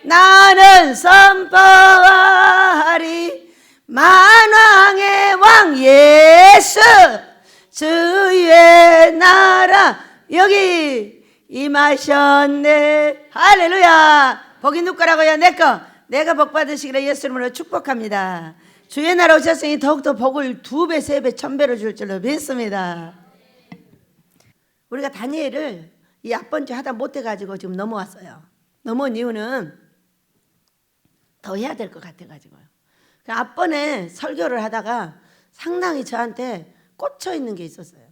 나는 선포하리 만왕의 왕 예수 주의 나라 여기 임하셨네. 할렐루야. 복이 누구라고요? 내거. 내가 복 받으시기를 예수 이름으로 축복합니다. 주의 나라 오셨으니 더욱더 복을 2배, 3배, 1000배로 줄 줄로 믿습니다. 우리가 다니엘을 이 앞번째 하다 못해가지고 지금 넘어왔어요. 넘어온 이유는 더 해야 될 것 같아가지고요. 앞번에 설교를 하다가 상당히 저한테 꽂혀 있는 게 있었어요.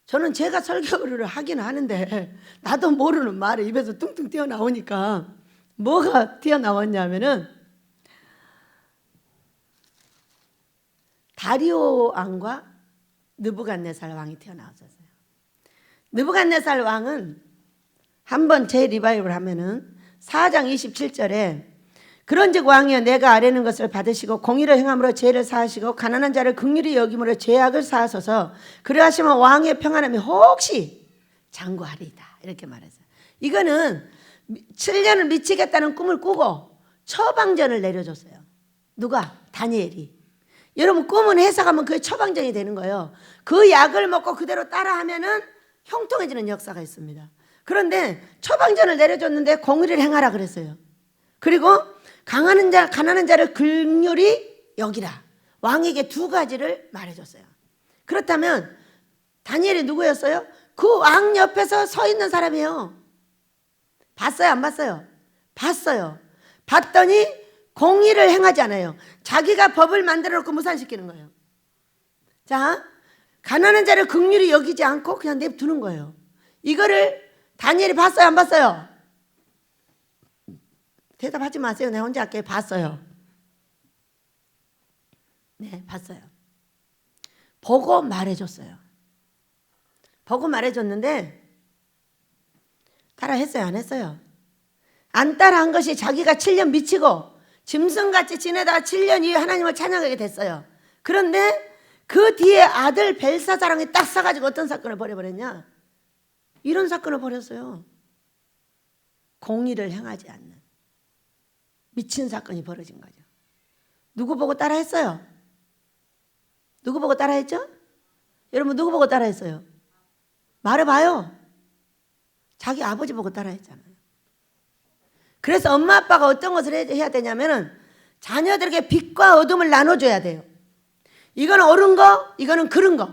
저는 제가 설교를 하긴 하는데 나도 모르는 말이 입에서 뚱뚱 튀어나오니까 뭐가 튀어나왔냐면은 다리오 왕과 느부갓네살 왕이 튀어나왔었어요. 느부갓네살 왕은 한번 재리바이벌 하면은 4장 27절에 그런즉 왕이여 내가 아뢰는 것을 받으시고 공의를 행함으로 죄를 사하시고 가난한 자를 긍휼히 여김으로 죄악을 사하소서 그리하시면 왕의 평안함이 혹시 장구하리이다 이렇게 말했어요. 이거는 7년을 미치겠다는 꿈을 꾸고 처방전을 내려줬어요. 누가? 다니엘이. 여러분 꿈은 해석하면 그게 처방전이 되는 거예요. 그 약을 먹고 그대로 따라하면은 형통해지는 역사가 있습니다. 그런데 처방전을 내려줬는데 공의를 행하라 그랬어요. 그리고 가난한 자를 긍휼히 여기라. 왕에게 2가지를 말해줬어요. 그렇다면 다니엘이 누구였어요? 그 왕 옆에서 서 있는 사람이에요. 봤어요? 안 봤어요? 봤어요. 봤더니 공의를 행하지 않아요. 자기가 법을 만들어 놓고 무산시키는 거예요. 자, 가난한 자를 긍휼히 여기지 않고 그냥 냅두는 거예요. 이거를 다니엘이 봤어요? 안 봤어요? 대답하지 마세요. 내가 혼자 할게요. 봤어요. 네, 봤어요. 보고 말해줬어요. 보고 말해줬는데 따라 했어요? 안 했어요? 안 따라한 것이 자기가 7년 미치고 짐승같이 지내다가 7년 이후에 하나님을 찬양하게 됐어요. 그런데 그 뒤에 아들 벨사사랑이 딱 싸가지고 어떤 사건을 벌여버렸냐? 이런 사건을 벌였어요. 공의를 행하지 않는 미친 사건이 벌어진 거죠. 누구 보고 따라했어요? 누구 보고 따라했죠? 여러분 누구 보고 따라했어요? 말해봐요. 자기 아버지 보고 따라했잖아요. 그래서 엄마 아빠가 어떤 것을 해야 되냐면은 자녀들에게 빛과 어둠을 나눠줘야 돼요. 이건 옳은 거, 이거는 그른 거.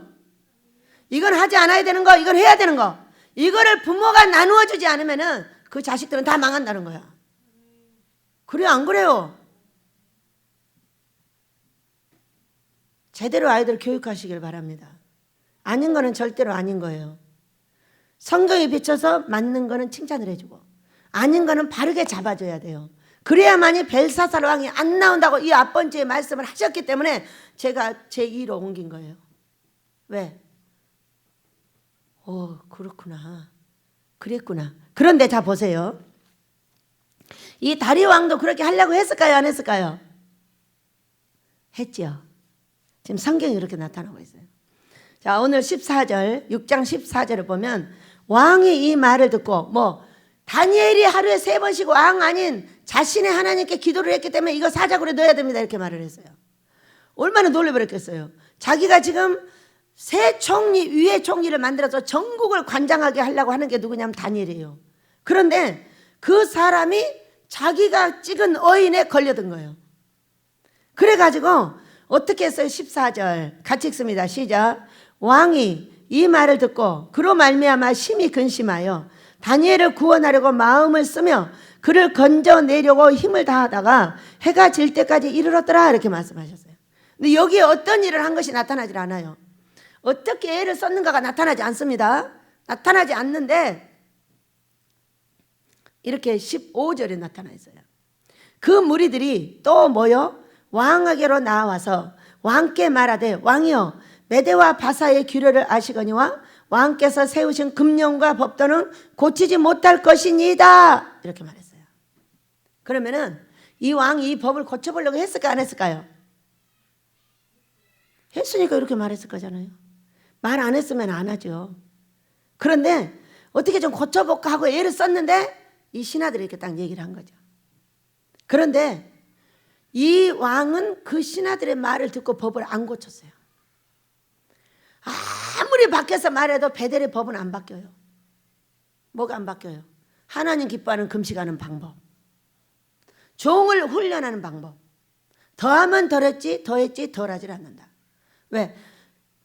이건 하지 않아야 되는 거, 이건 해야 되는 거. 이거를 부모가 나누어 주지 않으면은 그 자식들은 다 망한다는 거야. 그래요, 안 그래요? 제대로 아이들 교육하시길 바랍니다. 아닌 거는 절대로 아닌 거예요. 성경에 비춰서 맞는 거는 칭찬을 해주고 아닌 거는 바르게 잡아줘야 돼요. 그래야만이 벨사살 왕이 안 나온다고 이 앞번째에 말씀을 하셨기 때문에 제가 제2로 옮긴 거예요. 왜? 그렇구나. 그랬구나. 그런데 자 보세요. 이 다리 왕도 그렇게 하려고 했을까요? 안 했을까요? 했죠. 지금 성경이 이렇게 나타나고 있어요. 자, 오늘 14절, 6장 14절을 보면 왕이 이 말을 듣고 다니엘이 하루에 3번씩 왕 아닌 자신의 하나님께 기도를 했기 때문에 이거 사자굴에 넣어야 됩니다. 이렇게 말을 했어요. 얼마나 놀래버렸겠어요. 자기가 지금 새 총리, 위의 총리를 만들어서 전국을 관장하게 하려고 하는 게 누구냐면 다니엘이에요. 그런데 그 사람이 자기가 찍은 어인에 걸려든 거예요. 그래가지고 어떻게 했어요? 14절 같이 읽습니다. 시작. 왕이 이 말을 듣고 그로 말미암아 심히 근심하여 다니엘을 구원하려고 마음을 쓰며 그를 건져내려고 힘을 다하다가 해가 질 때까지 이르렀더라 이렇게 말씀하셨어요. 근데 여기에 어떤 일을 한 것이 나타나질 않아요. 어떻게 애를 썼는가가 나타나지 않습니다. 나타나지 않는데 이렇게 15절에 나타나 있어요. 그 무리들이 또 모여 왕에게로 나와서 왕께 말하되 왕이여 메대와 바사의 규례를 아시거니와 왕께서 세우신 금령과 법도는 고치지 못할 것이니이다 이렇게 말했어요. 그러면은 이 왕이 이 법을 고쳐보려고 했을까 안 했을까요? 했으니까 이렇게 말했을 거잖아요. 말 안 했으면 안 하죠. 그런데 어떻게 좀 고쳐볼까 하고 애를 썼는데 이 신하들이 이렇게 딱 얘기를 한 거죠. 그런데 이 왕은 그 신하들의 말을 듣고 법을 안 고쳤어요. 아무리 밖에서 말해도 베델의 법은 안 바뀌어요. 뭐가 안 바뀌어요? 하나님 기뻐하는 금식하는 방법, 종을 훈련하는 방법. 더하면 덜했지 더했지 덜하지 않는다. 왜?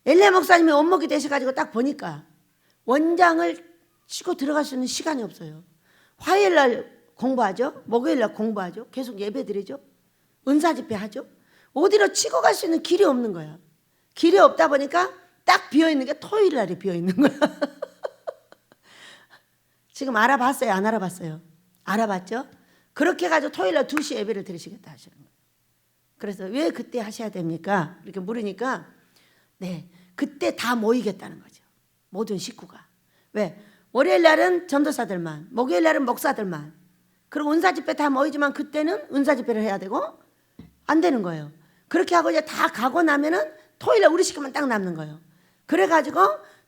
엘리야 목사님이 원목이 되셔가지고 딱 보니까 원장을 치고 들어갈 수 있는 시간이 없어요. 화요일날 공부하죠. 목요일날 공부하죠. 계속 예배드리죠. 은사집회 하죠. 어디로 치고 갈 수 있는 길이 없는 거야. 길이 없다 보니까 딱 비어있는 게 토요일날이 비어있는 거야. 지금 알아봤어요? 안 알아봤어요? 알아봤죠? 그렇게 해가지고 토요일날 2시 예배를 드리시겠다 하시는 거예요. 그래서 왜 그때 하셔야 됩니까? 이렇게 물으니까 네, 그때 다 모이겠다는 거죠. 모든 식구가. 왜? 월요일날은 전도사들만, 목요일날은 목사들만, 그리고 은사집회 다 모이지만 그때는 은사집회를 해야 되고 안 되는 거예요. 그렇게 하고 이제 다 가고 나면은 토요일에 우리 식구만 딱 남는 거예요. 그래가지고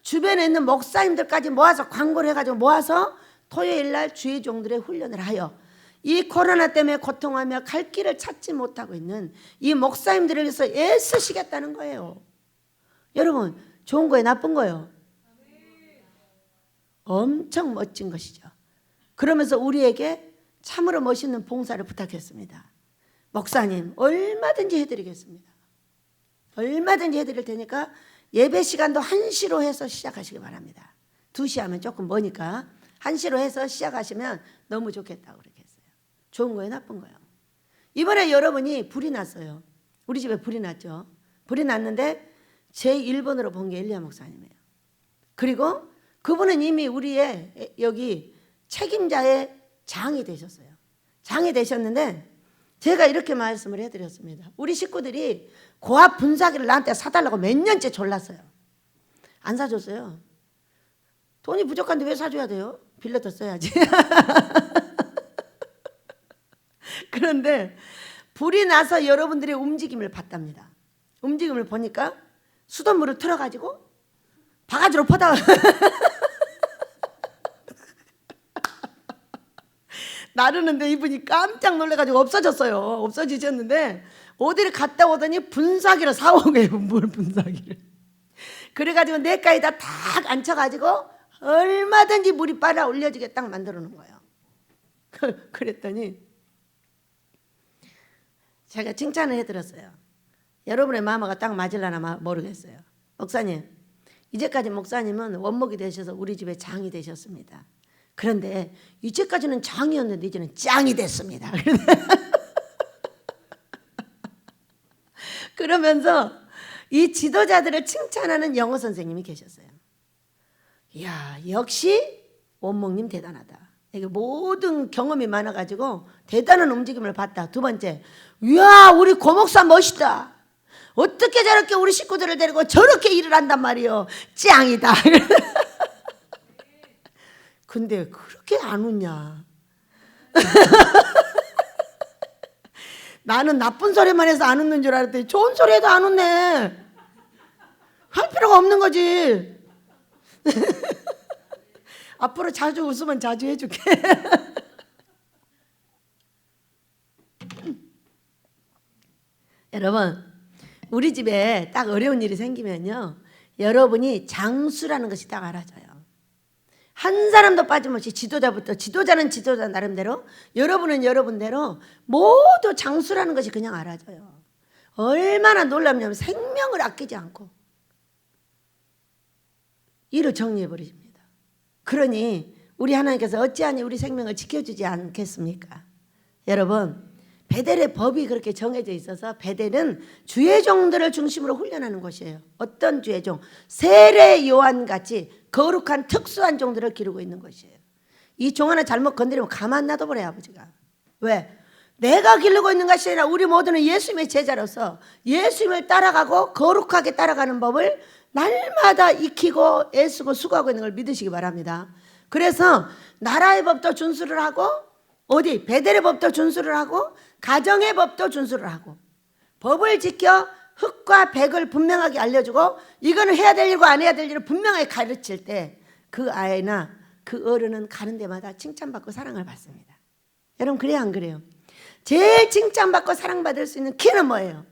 주변에 있는 목사님들까지 모아서 광고를 해가지고 모아서 토요일날 주의 종들의 훈련을 하여 이 코로나 때문에 고통하며 갈 길을 찾지 못하고 있는 이 목사님들을 위해서 애쓰시겠다는 거예요. 여러분, 좋은 거예요? 나쁜 거예요? 엄청 멋진 것이죠. 그러면서 우리에게 참으로 멋있는 봉사를 부탁했습니다. 목사님, 얼마든지 해드리겠습니다. 얼마든지 해드릴 테니까 예배 시간도 1시로 해서 시작하시기 바랍니다. 2시 하면 조금 머니까 1시로 해서 시작하시면 너무 좋겠다고 그렇게 했어요. 좋은 거예요? 나쁜 거예요? 이번에 여러분이 불이 났어요. 우리 집에 불이 났죠. 불이 났는데 제 1번으로 본 게 엘리야 목사님이에요. 그리고 그분은 이미 우리의 여기 책임자의 장이 되셨어요. 장이 되셨는데 제가 이렇게 말씀을 해드렸습니다. 우리 식구들이 고압 분사기를 나한테 사달라고 몇 년째 졸랐어요. 안 사줬어요. 돈이 부족한데 왜 사줘야 돼요? 빌려서 써야지. 그런데 불이 나서 여러분들의 움직임을 봤답니다. 움직임을 보니까 수돗물을 틀어가지고 바가지로 퍼다 나르는데 이분이 깜짝 놀래가지고 없어졌어요. 없어지셨는데 어디를 갔다 오더니 분사기를 사온 거예요. 물 분사기를. 그래가지고 내가에다 탁 앉혀가지고 얼마든지 물이 빨아 올려지게 딱 만들어 놓은 거예요. 그랬더니 제가 칭찬을 해드렸어요. 여러분의 마음과 딱 맞으려나 모르겠어요. 목사님, 이제까지 목사님은 원목이 되셔서 우리 집에 장이 되셨습니다. 그런데 이제까지는 장이었는데 이제는 짱이 됐습니다. 그러면서 이 지도자들을 칭찬하는 영어 선생님이 계셨어요. 이야, 역시 원목님 대단하다. 이게 모든 경험이 많아가지고 대단한 움직임을 봤다. 두 번째, 이야, 우리 고목사 멋있다. 어떻게 저렇게 우리 식구들을 데리고 저렇게 일을 한단 말이요. 짱이다. 근데 그렇게 안 웃냐? 나는 나쁜 소리만 해서 안 웃는 줄 알았더니 좋은 소리 해도 안 웃네. 할 필요가 없는 거지. 앞으로 자주 웃으면 자주 해줄게. 여러분, 우리 집에 딱 어려운 일이 생기면요, 여러분이 장수라는 것이 딱 알아져요. 한 사람도 빠짐없이 지도자부터, 지도자는 지도자 나름대로, 여러분은 여러분대로 모두 장수라는 것이 그냥 알아져요. 얼마나 놀랍냐면 생명을 아끼지 않고 일을 정리해버리십니다. 그러니 우리 하나님께서 어찌하니 우리 생명을 지켜주지 않겠습니까? 여러분, 베델의 법이 그렇게 정해져 있어서 베델은 주의 종들을 중심으로 훈련하는 곳이에요. 어떤 주의 종? 세례 요한같이 거룩한 특수한 종들을 기르고 있는 것이에요. 이 종 하나 잘못 건드리면 가만 놔둬버려요, 아버지가. 왜? 내가 기르고 있는 것이 아니라 우리 모두는 예수님의 제자로서 예수님을 따라가고 거룩하게 따라가는 법을 날마다 익히고 애쓰고 수고하고 있는 걸 믿으시기 바랍니다. 그래서 나라의 법도 준수를 하고, 베델의 법도 준수를 하고, 가정의 법도 준수를 하고, 법을 지켜 흑과 백을 분명하게 알려주고 이거는 해야 될 일과 안 해야 될 일을 분명하게 가르칠 때 그 아이나 그 어른은 가는 데마다 칭찬받고 사랑을 받습니다. 여러분 그래요 안 그래요? 제일 칭찬받고 사랑받을 수 있는 키는 뭐예요?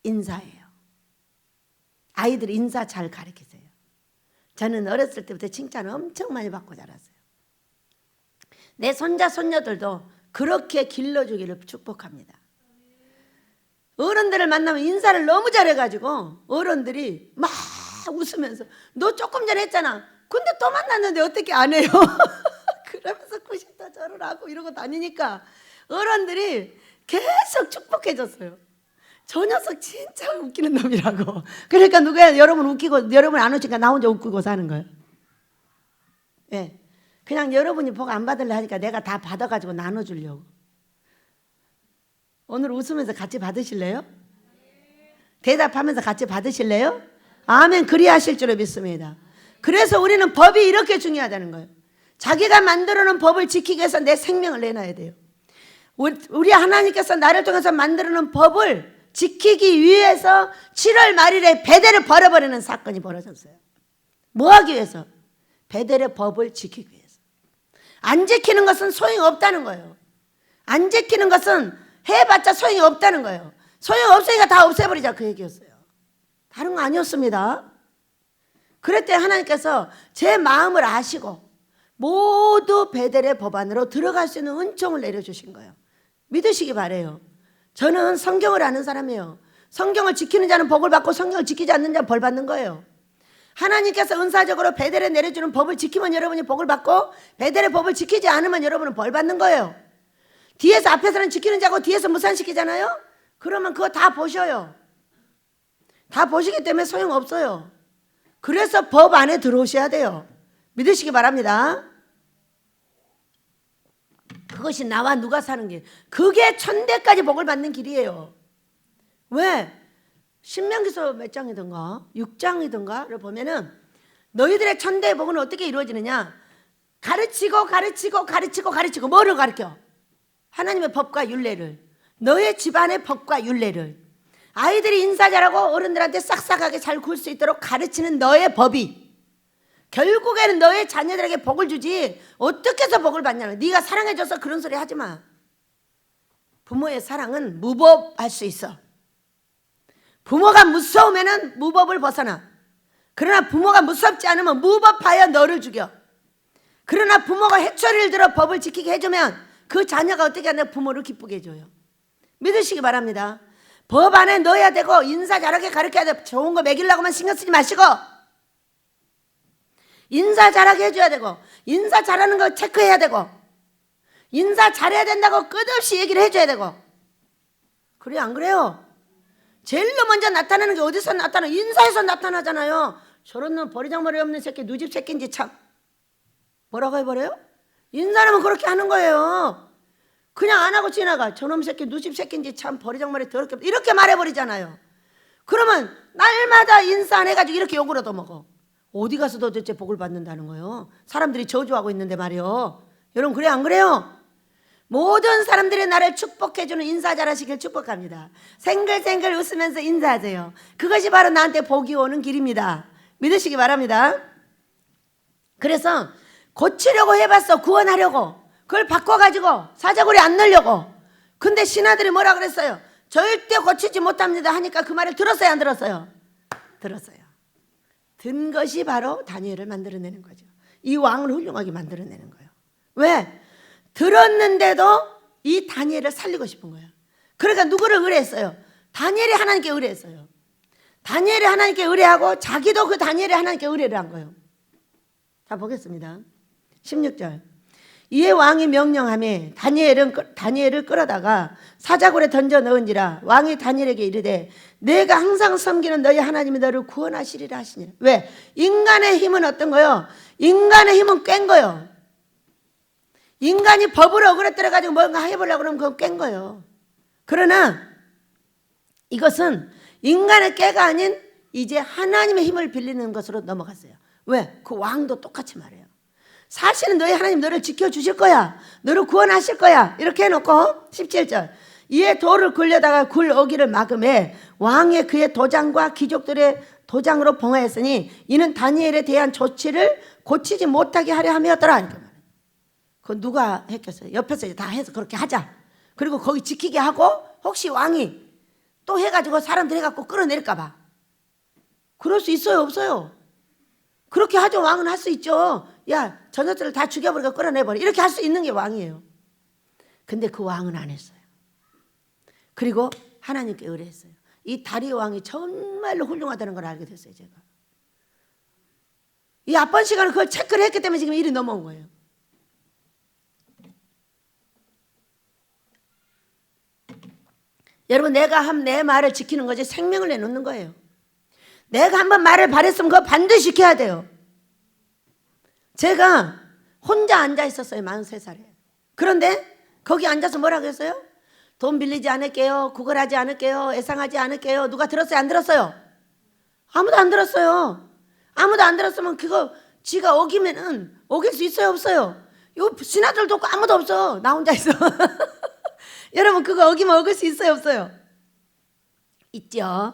인사예요. 아이들 인사 잘 가르치세요. 저는 어렸을 때부터 칭찬을 엄청 많이 받고 자랐어요. 내 손자 손녀들도 그렇게 길러주기를 축복합니다. 어른들을 만나면 인사를 너무 잘해가지고 어른들이 막 웃으면서 너 조금 전에 했잖아. 근데 또 만났는데 어떻게 안 해요? 그러면서 90도 절을 하고 이러고 다니니까 어른들이 계속 축복해줬어요. 저 녀석 진짜 웃기는 놈이라고. 그러니까 누가 여러분 웃기고 여러분 안 웃으니까 나 혼자 웃기고 사는 거예요. 예. 그냥 여러분이 복 안 받으려 하니까 내가 다 받아가지고 나눠주려고. 오늘 웃으면서 같이 받으실래요? 대답하면서 같이 받으실래요? 아멘. 그리하실 줄로 믿습니다. 그래서 우리는 법이 이렇게 중요하다는 거예요. 자기가 만들어 놓은 법을 지키기 위해서 내 생명을 내놔야 돼요. 우리 하나님께서 나를 통해서 만들어 놓은 법을 지키기 위해서 7월 말일에 베델을 버려버리는 사건이 벌어졌어요. 뭐 하기 위해서? 베델의 법을 지키기 위해서. 안 지키는 것은 소용이 없다는 거예요. 안 지키는 것은 해봤자 소용이 없다는 거예요. 소용이 없으니까 다 없애버리자 그 얘기였어요. 다른 거 아니었습니다. 그럴 때 하나님께서 제 마음을 아시고 모두 베델의 법 안으로 들어갈 수 있는 은총을 내려주신 거예요. 믿으시기 바래요. 저는 성경을 아는 사람이에요. 성경을 지키는 자는 복을 받고 성경을 지키지 않는 자는 벌 받는 거예요. 하나님께서 은사적으로 베델에 내려주는 법을 지키면 여러분이 복을 받고 베델의 법을 지키지 않으면 여러분은 벌 받는 거예요. 뒤에서 앞에서는 지키는 자고 뒤에서 무산시키잖아요. 그러면 그거 다 보셔요. 다 보시기 때문에 소용없어요. 그래서 법 안에 들어오셔야 돼요. 믿으시기 바랍니다. 그것이 나와 누가 사는 길. 그게 천대까지 복을 받는 길이에요. 왜? 신명기서 몇 장이든가 6장이든가를 보면은 너희들의 천대의 복은 어떻게 이루어지느냐. 가르치고 뭐를 가르쳐? 하나님의 법과 율례를. 너의 집안의 법과 율례를. 아이들이 인사 잘하고 어른들한테 싹싹하게 잘 굴 수 있도록 가르치는 너의 법이 결국에는 너의 자녀들에게 복을 주지 어떻게 해서 복을 받냐는. 네가 사랑해줘서 그런 소리 하지 마. 부모의 사랑은 무법할 수 있어. 부모가 무서우면은 무법을 벗어나. 그러나 부모가 무섭지 않으면 무법하여 너를 죽여. 그러나 부모가 해초리를 들어 법을 지키게 해주면 그 자녀가 어떻게 하냐 부모를 기쁘게 해줘요. 믿으시기 바랍니다. 법 안에 넣어야 되고 인사 잘하게 가르쳐야 돼. 좋은 거 먹이려고만 신경 쓰지 마시고 인사 잘하게 해줘야 되고 인사 잘하는 거 체크해야 되고 인사 잘해야 된다고 끝없이 얘기를 해줘야 되고. 그래요 안 그래요? 제일로 먼저 나타나는 게 어디서 나타나? 인사에서 나타나잖아요. 저런 놈 버리장머리 없는 새끼 누집 새끼인지 참. 뭐라고 해버려요? 인사하면 그렇게 하는 거예요. 그냥 안 하고 지나가. 저놈 새끼 누집 새끼인지 참 버리장머리 더럽게 이렇게 말해버리잖아요. 그러면 날마다 인사 안 해가지고 이렇게 욕을 얻어먹어. 어디 가서 도대체 복을 받는다는 거예요? 사람들이 저주하고 있는데 말이요. 여러분 그래요 안 그래요? 모든 사람들이 나를 축복해주는 인사 잘하시길 축복합니다. 생글생글 웃으면서 인사하세요. 그것이 바로 나한테 복이 오는 길입니다. 믿으시기 바랍니다. 그래서 고치려고 해봤어. 구원하려고. 그걸 바꿔가지고 사자굴이 안 넣으려고. 근데 신하들이 뭐라 그랬어요? 절대 고치지 못합니다 하니까 그 말을 들었어요 안 들었어요? 들었어요. 든 것이 바로 다니엘을 만들어내는 거죠. 이 왕을 훌륭하게 만들어내는 거예요. 왜? 들었는데도 이 다니엘을 살리고 싶은 거예요. 그러니까 누구를 의뢰했어요? 다니엘이 하나님께 의뢰했어요. 다니엘이 하나님께 의뢰하고 자기도 그 다니엘이 하나님께 의뢰를 한 거예요. 자 보겠습니다. 16절. 이에 왕이 명령하며 다니엘을 끌어다가 사자굴에 던져 넣은지라. 왕이 다니엘에게 이르되 내가 항상 섬기는 너희 하나님이 너를 구원하시리라 하시니라. 왜? 인간의 힘은 어떤 거요? 인간의 힘은 깬 거요. 인간이 법으로 어그러뜨려가지고 뭔가 해보려고 그러면 그건 깬 거예요. 그러나 이것은 인간의 깨가 아닌 이제 하나님의 힘을 빌리는 것으로 넘어갔어요. 왜? 그 왕도 똑같이 말해요. 사실은 너희 하나님 너를 지켜주실 거야. 너를 구원하실 거야. 이렇게 해놓고 17절. 이에 돌을 굴려다가 굴 어기를 막음에 왕의 그의 도장과 귀족들의 도장으로 봉하였으니 이는 다니엘에 대한 조치를 고치지 못하게 하려 함이었더라. 그건 누가 했겠어요? 옆에서 다 해서 그렇게 하자. 그리고 거기 지키게 하고 혹시 왕이 또 해가지고 사람들 해갖고 끌어내릴까 봐. 그럴 수 있어요? 없어요? 그렇게 하죠. 왕은 할 수 있죠. 야, 저녁들을 다 죽여버리고 끌어내버려. 이렇게 할 수 있는 게 왕이에요. 근데 그 왕은 안 했어요. 그리고 하나님께 의뢰했어요. 이 다리오 왕이 정말로 훌륭하다는 걸 알게 됐어요. 제가 이 앞번 시간을 그걸 체크를 했기 때문에 지금 일이 넘어온 거예요. 여러분, 내가 한 내 말을 지키는 거지 생명을 내놓는 거예요. 내가 한번 말을 바랬으면 그거 반드시 지켜야 돼요. 제가 혼자 앉아 있었어요. 43살에. 그런데 거기 앉아서 뭐라고 했어요? 돈 빌리지 않을게요. 구걸하지 않을게요. 애상하지 않을게요. 누가 들었어요? 안 들었어요? 아무도 안 들었어요. 아무도 안 들었으면 그거 지가 어기면은 어길 수 있어요? 없어요? 요 신하들도 없고 아무도 없어. 나 혼자 있어. 여러분, 그거 어기면 어길 수 있어요? 없어요? 있죠.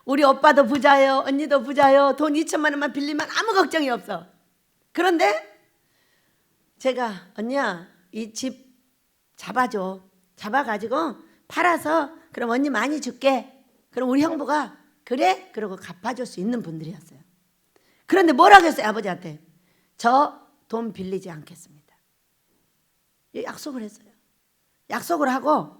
우리 오빠도 부자예요. 언니도 부자예요. 돈 2천만 원만 빌리면 아무 걱정이 없어. 그런데 제가 언니야 이 집 잡아줘. 잡아가지고 팔아서 그럼 언니 많이 줄게. 그럼 우리 형부가 그래? 그러고 갚아줄 수 있는 분들이었어요. 그런데 뭐라고 했어요? 아버지한테 저 돈 빌리지 않겠습니다. 약속을 했어요. 약속을 하고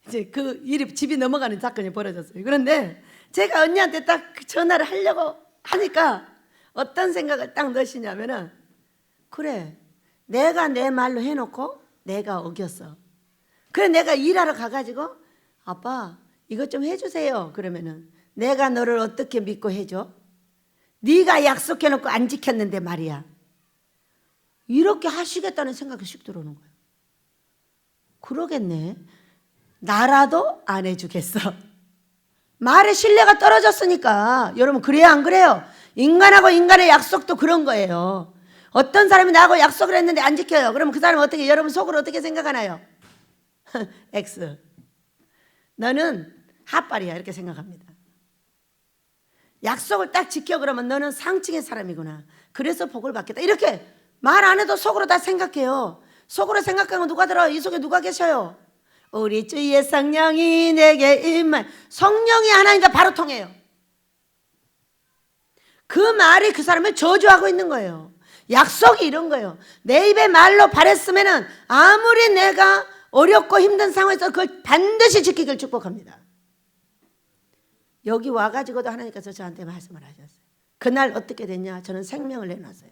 이제 그 일이 집이 넘어가는 사건이 벌어졌어요. 그런데 제가 언니한테 딱 전화를 하려고 하니까 어떤 생각을 딱 넣으시냐면은 그래 내가 내 말로 해놓고 내가 어겼어. 그래 내가 일하러 가가지고 아빠 이것 좀 해주세요. 그러면은 내가 너를 어떻게 믿고 해줘? 네가 약속해놓고 안 지켰는데 말이야. 이렇게 하시겠다는 생각이 씩 들어오는 거예요. 그러겠네. 나라도 안 해주겠어. 말의 신뢰가 떨어졌으니까. 여러분 그래요 안 그래요? 인간하고 인간의 약속도 그런 거예요. 어떤 사람이 나하고 약속을 했는데 안 지켜요. 그러면 그 사람은 어떻게, 여러분 속으로 어떻게 생각하나요? X. 너는 핫발이야 이렇게 생각합니다. 약속을 딱 지켜 그러면 너는 상층의 사람이구나. 그래서 복을 받겠다. 이렇게 말 안 해도 속으로 다 생각해요. 속으로 생각하면 누가 들어? 이 속에 누가 계셔요? 우리 주의 성령이 내게 임할. 성령이 하나니까 바로 통해요. 그 말이 그 사람을 저주하고 있는 거예요. 약속이 이런 거예요. 내 입에 말로 바랬으면은 아무리 내가 어렵고 힘든 상황에서 그걸 반드시 지키길 축복합니다. 여기 와가지고도 하나님께서 저한테 말씀을 하셨어요. 그날 어떻게 됐냐? 저는 생명을 내놨어요.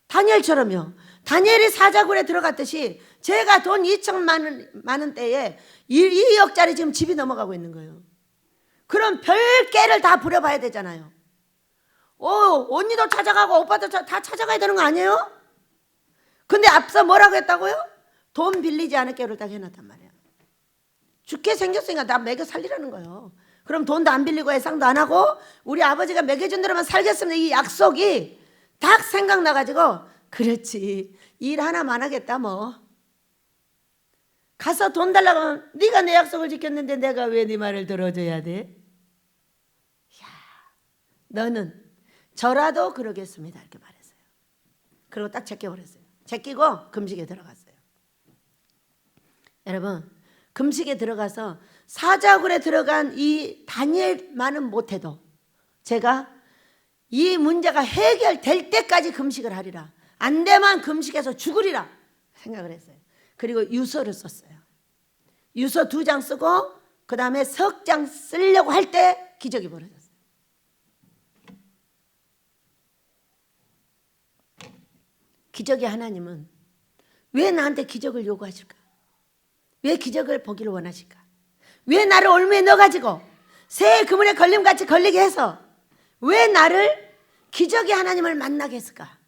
다니엘처럼요. 다니엘이 사자굴에 들어갔듯이 제가 돈 2천만 원대에 2억짜리 지금 집이 넘어가고 있는 거예요. 그럼 별개를 다 부려봐야 되잖아요. 언니도 찾아가고 오빠도 다 찾아가야 되는 거 아니에요? 근데 앞서 뭐라고 했다고요? 돈 빌리지 않을게를 딱 해놨단 말이야. 죽게 생겼으니까 나 먹여 살리라는 거예요. 그럼 돈도 안 빌리고 애상도 안 하고 우리 아버지가 먹여준 대로만 살겠습니다. 이 약속이 딱 생각나가지고 그렇지 일 하나만 하겠다 뭐. 가서 돈 달라고 하면 네가 내 약속을 지켰는데 내가 왜 네 말을 들어줘야 돼? 야, 너는 저라도 그러겠습니다 이렇게 말했어요. 그리고 딱 제껴버렸어요. 제끼고 금식에 들어갔어요. 여러분 금식에 들어가서 사자굴에 들어간 이 다니엘만은 못해도 제가 이 문제가 해결될 때까지 금식을 하리라. 안 되면 금식해서 죽으리라 생각을 했어요. 그리고 유서를 썼어요. 유서 2장 쓰고 그 다음에 석 장 쓰려고 할 때 기적이 벌어졌어요. 기적의 하나님은 왜 나한테 기적을 요구하실까? 왜 기적을 보기를 원하실까? 왜 나를 올무에 넣어가지고 새의 그물에 걸림같이 걸리게 해서 왜 나를 기적의 하나님을 만나게 했을까?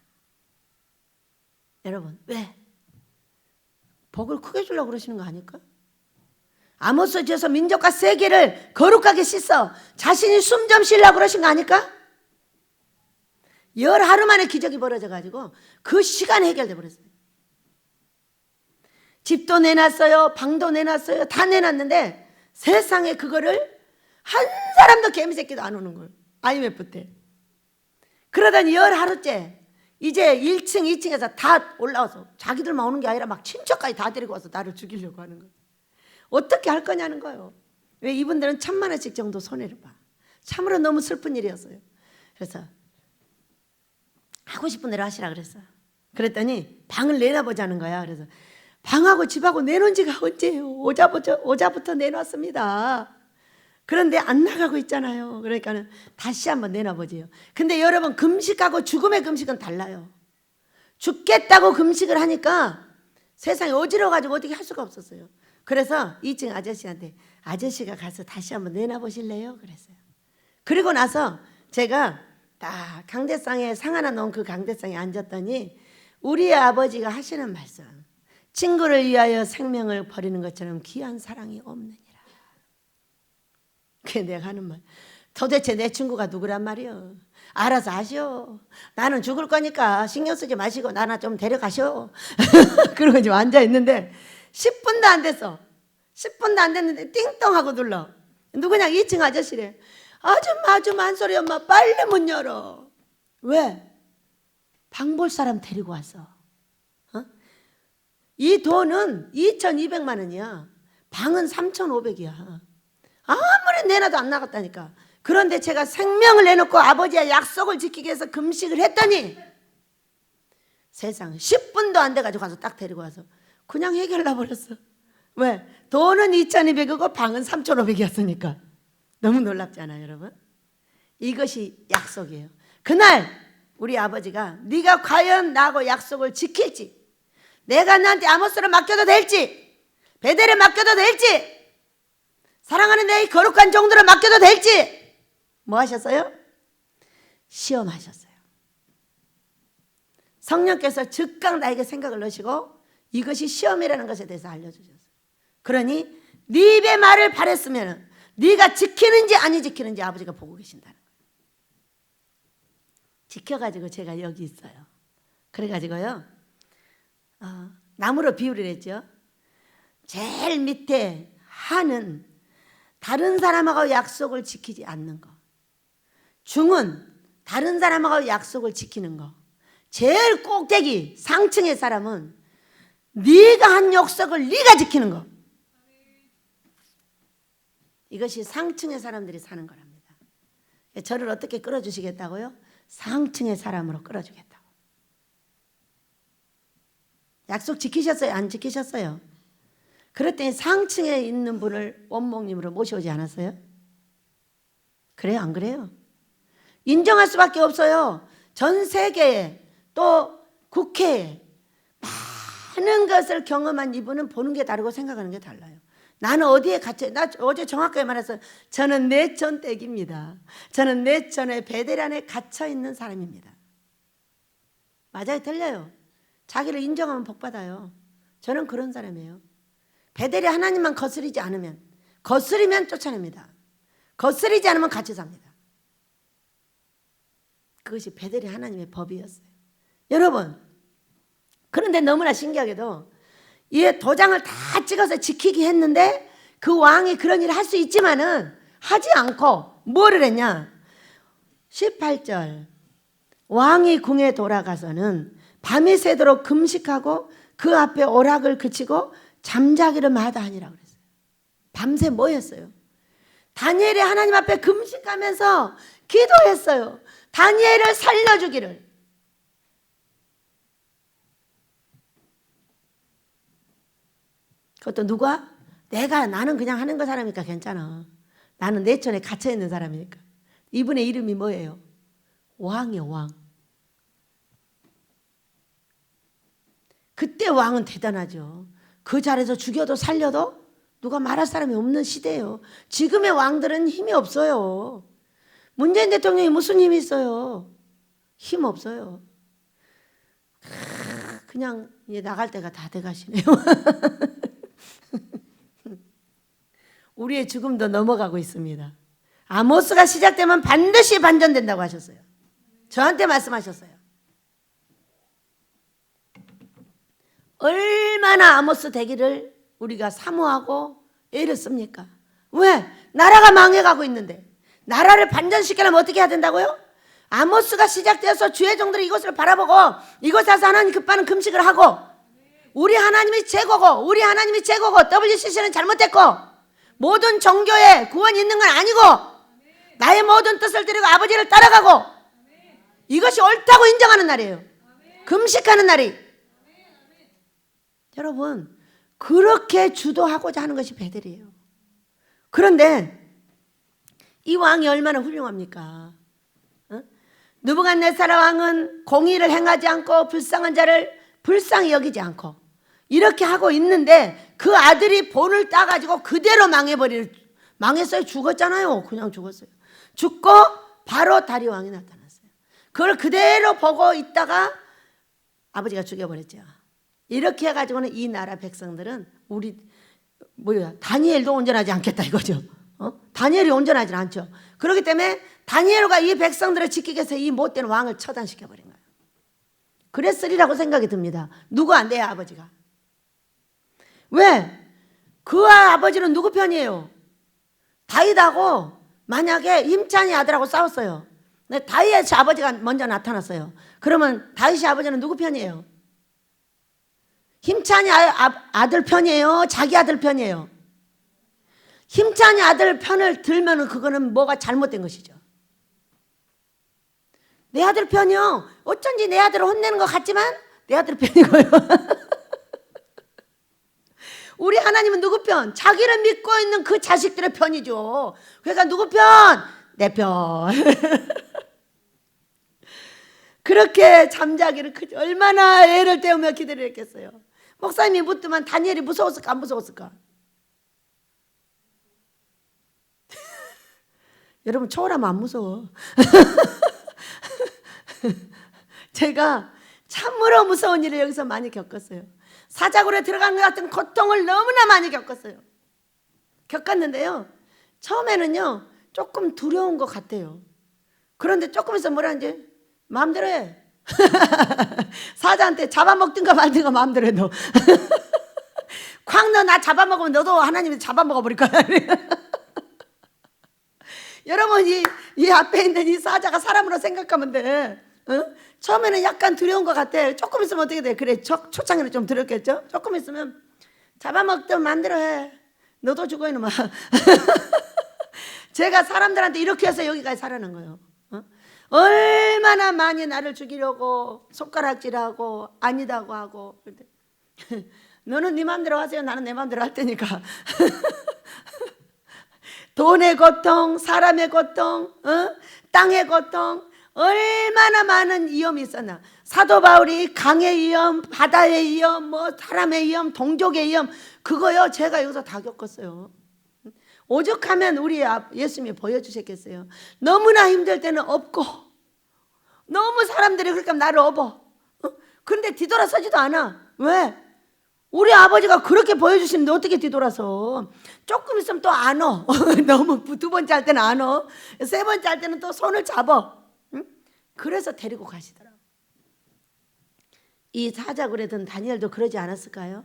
여러분 왜? 복을 크게 주려고 그러시는 거 아닐까? 아모스 지어서 민족과 세계를 거룩하게 씻어 자신이 숨 좀 쉬려고 그러신 거 아닐까? 10하루 만에 기적이 벌어져가지고 그 시간에 해결돼 버렸어요. 집도 내놨어요. 방도 내놨어요. 다 내놨는데 세상에 그거를 한 사람도 개미새끼도 안 오는 거예요. IMF 때. 그러더니 10하루째 이제 1층, 2층에서 다 올라와서 자기들만 오는 게 아니라 막 친척까지 다 데리고 와서 나를 죽이려고 하는 거예요. 어떻게 할 거냐는 거예요. 왜 이분들은 1,000만 원씩 정도 손해를 봐. 참으로 너무 슬픈 일이었어요. 그래서 하고 싶은 대로 하시라 그랬어요. 그랬더니 방을 내놔보자는 거야. 그래서 방하고 집하고 내놓은 지가 언제예요? 오자부터 내놨습니다. 그런데 안 나가고 있잖아요. 그러니까는 다시 한번 내놔보지요. 근데 여러분, 금식하고 죽음의 금식은 달라요. 죽겠다고 금식을 하니까 세상에 어지러워가지고 어떻게 할 수가 없었어요. 그래서 2층 아저씨한테 아저씨가 가서 다시 한번 내놔보실래요? 그랬어요. 그리고 나서 제가 딱 강대상에 상 하나 놓은 그 강대상에 앉았더니 우리 아버지가 하시는 말씀, 친구를 위하여 생명을 버리는 것처럼 귀한 사랑이 없느니라. 그게 내가 하는 말. 도대체 내 친구가 누구란 말이요? 알아서 하시오. 나는 죽을 거니까 신경 쓰지 마시고 나나 좀 데려가시오. 그러고 지금 앉아있는데 10분도 안 됐어. 10분도 안 됐는데 띵동 하고 눌러. 누구냐? 2층 아저씨래. 아줌마 만소리 엄마 빨리 문 열어. 왜? 방 볼 사람 데리고 왔어. 이 돈은 2,200만 원이야. 방은 3,500이야. 아무리 내놔도 안 나갔다니까. 그런데 제가 생명을 내놓고 아버지의 약속을 지키기 위해서 금식을 했더니 세상 10분도 안 돼가지고 가서 딱 데리고 와서 그냥 해결해 버렸어. 왜? 돈은 2,200이고 방은 3,500이었으니까. 너무 놀랍지 않아요, 여러분? 이것이 약속이에요. 그날 우리 아버지가 네가 과연 나하고 약속을 지킬지, 내가 너한테 아모스를 맡겨도 될지, 베델에 맡겨도 될지, 사랑하는 내 거룩한 종들을 맡겨도 될지 뭐 하셨어요? 시험하셨어요. 성령께서 즉각 나에게 생각을 넣으시고 이것이 시험이라는 것에 대해서 알려주셨어요. 그러니 네 입의 말을 바랬으면 네가 지키는지 아니 지키는지 아버지가 보고 계신다는 거예요. 지켜가지고 제가 여기 있어요. 그래가지고요, 나무로 비유를 했죠. 제일 밑에 하는 다른 사람하고 약속을 지키지 않는 거, 중은 다른 사람하고 약속을 지키는 거, 제일 꼭대기 상층의 사람은 네가 한 약속을 네가 지키는 거. 이것이 상층의 사람들이 사는 거랍니다. 저를 어떻게 끌어주시겠다고요? 상층의 사람으로 끌어주겠다고. 약속 지키셨어요? 안 지키셨어요? 그랬더니 상층에 있는 분을 원목님으로 모셔오지 않았어요? 그래요? 안 그래요? 인정할 수밖에 없어요. 전 세계에 또 국회에 많은 것을 경험한 이분은 보는 게 다르고 생각하는 게 달라요. 나는 어디에 갇혀, 나 어제 정확하게 말해서 저는 내천댁입니다. 저는 내천의 베델 안에 갇혀있는 사람입니다. 맞아요? 틀려요? 자기를 인정하면 복받아요. 저는 그런 사람이에요. 베델이 하나님만 거스리지 않으면, 거스리면 쫓아냅니다. 거스리지 않으면 같이 삽니다. 그것이 베델이 하나님의 법이었어요. 여러분, 그런데 너무나 신기하게도 이 도장을 다 찍어서 지키기 했는데 그 왕이 그런 일을 할 수 있지만은 하지 않고 뭐를 했냐? 18절, 왕이 궁에 돌아가서는 밤이 새도록 금식하고 그 앞에 오락을 그치고 잠자기를 마다하니라 그랬어요. 밤새 뭐 했어요? 다니엘이 하나님 앞에 금식하면서 기도했어요. 다니엘을 살려주기를. 그것도 누가? 나는 그냥 하는 거 사람이니까 괜찮아. 나는 내천에 갇혀있는 사람이니까. 이분의 이름이 뭐예요? 왕이요, 왕. 그때 왕은 대단하죠. 그 자리에서 죽여도 살려도 누가 말할 사람이 없는 시대예요. 지금의 왕들은 힘이 없어요. 문재인 대통령이 무슨 힘이 있어요? 힘 없어요. 그냥 이제 나갈 때가 다 돼가시네요. 우리의 죽음도 넘어가고 있습니다. 아모스가 시작되면 반드시 반전된다고 하셨어요. 저한테 말씀하셨어요. 얼마나 아모스 되기를 우리가 사모하고 애를 씁니까? 왜? 나라가 망해가고 있는데 나라를 반전시키려면 어떻게 해야 된다고요? 아모스가 시작되어서 주의 종들이 이것을 바라보고 이곳에서 하나님 급하는 금식을 하고 우리 하나님이 최고고 우리 하나님이 최고고 WCC는 잘못됐고 모든 종교에 구원이 있는 건 아니고 나의 모든 뜻을 드리고 아버지를 따라가고 이것이 옳다고 인정하는 날이에요. 금식하는 날이. 여러분 그렇게 주도하고자 하는 것이 베델이에요. 그런데 이 왕이 얼마나 훌륭합니까? 느부갓네살 왕은 공의를 행하지 않고 불쌍한 자를 불쌍히 여기지 않고 이렇게 하고 있는데 그 아들이 본을 따가지고 그대로 망했어요. 죽었잖아요. 그냥 죽었어요. 죽고 바로 다리 왕이 나타났어요. 그걸 그대로 보고 있다가 아버지가 죽여버렸죠. 이렇게 해가지고는 이 나라 백성들은 다니엘도 온전하지 않겠다 이거죠. 다니엘이 온전하지 않죠. 그렇기 때문에 다니엘과 이 백성들을 지키기 위해서 이 못된 왕을 처단시켜버린 거예요. 그랬으리라고 생각이 듭니다. 누가? 내 아버지가. 왜? 그 아버지는 누구 편이에요? 다윗하고 만약에 힘찬이 아들하고 싸웠어요. 근데 다윗의 아버지가 먼저 나타났어요. 그러면 다윗의 아버지는 누구 편이에요? 힘찬이 아들 편이에요? 자기 아들 편이에요? 힘찬이 아들 편을 들면 그거는 뭐가 잘못된 것이죠. 내 아들 편이요. 어쩐지 내 아들을 혼내는 것 같지만 내 아들 편이고요. 우리 하나님은 누구 편? 자기를 믿고 있는 그 자식들의 편이죠. 그러니까 누구 편? 내 편. 그렇게 잠자기를 얼마나 애를 태우며 기다렸겠어요. 목사님이 묻더만 다니엘이 무서웠을까 안 무서웠을까? 여러분 초월하면 안 무서워. 제가 참으로 무서운 일을 여기서 많이 겪었어요. 사자굴에 들어간 것 같은 고통을 너무나 많이 겪었는데요. 처음에는요 조금 두려운 것 같아요. 그런데 조금 있으면 뭐라는지 마음대로 해. 사자한테 잡아먹든가 말든가 마음대로 해 너. 쾅 너 나 잡아먹으면 너도 하나님이 잡아먹어버릴 거야. 여러분 이 앞에 있는 이 사자가 사람으로 생각하면 돼. 처음에는 약간 두려운 것 같아. 조금 있으면 어떻게 돼? 그래 초창에는 좀 두렵겠죠? 조금 있으면 잡아먹든 마음대로 해. 너도 죽어 이놈아. 제가 사람들한테 이렇게 해서 여기까지 살아난 거예요. 얼마나 많이 나를 죽이려고 손가락질하고 아니다고 하고. 너는 네 마음대로 하세요. 나는 내 마음대로 할 테니까. 돈의 고통, 사람의 고통, 땅의 고통, 얼마나 많은 위험이 있었나. 사도 바울이 강의 위험, 바다의 위험, 사람의 위험, 동족의 위험, 그거요 제가 여기서 다 겪었어요. 오죽하면 우리 예수님이 보여주셨겠어요. 너무나 힘들 때는 없고 너무 사람들이 그러니까 나를 업어. 근데 뒤돌아서지도 않아. 왜? 우리 아버지가 그렇게 보여주시는데 어떻게 뒤돌아서. 조금 있으면 또 안 어. 너무 두 번째 할 때는 안 어. 세 번째 할 때는 또 손을 잡아. 그래서 데리고 가시더라고. 이 사자굴에 든 다니엘도 그러지 않았을까요?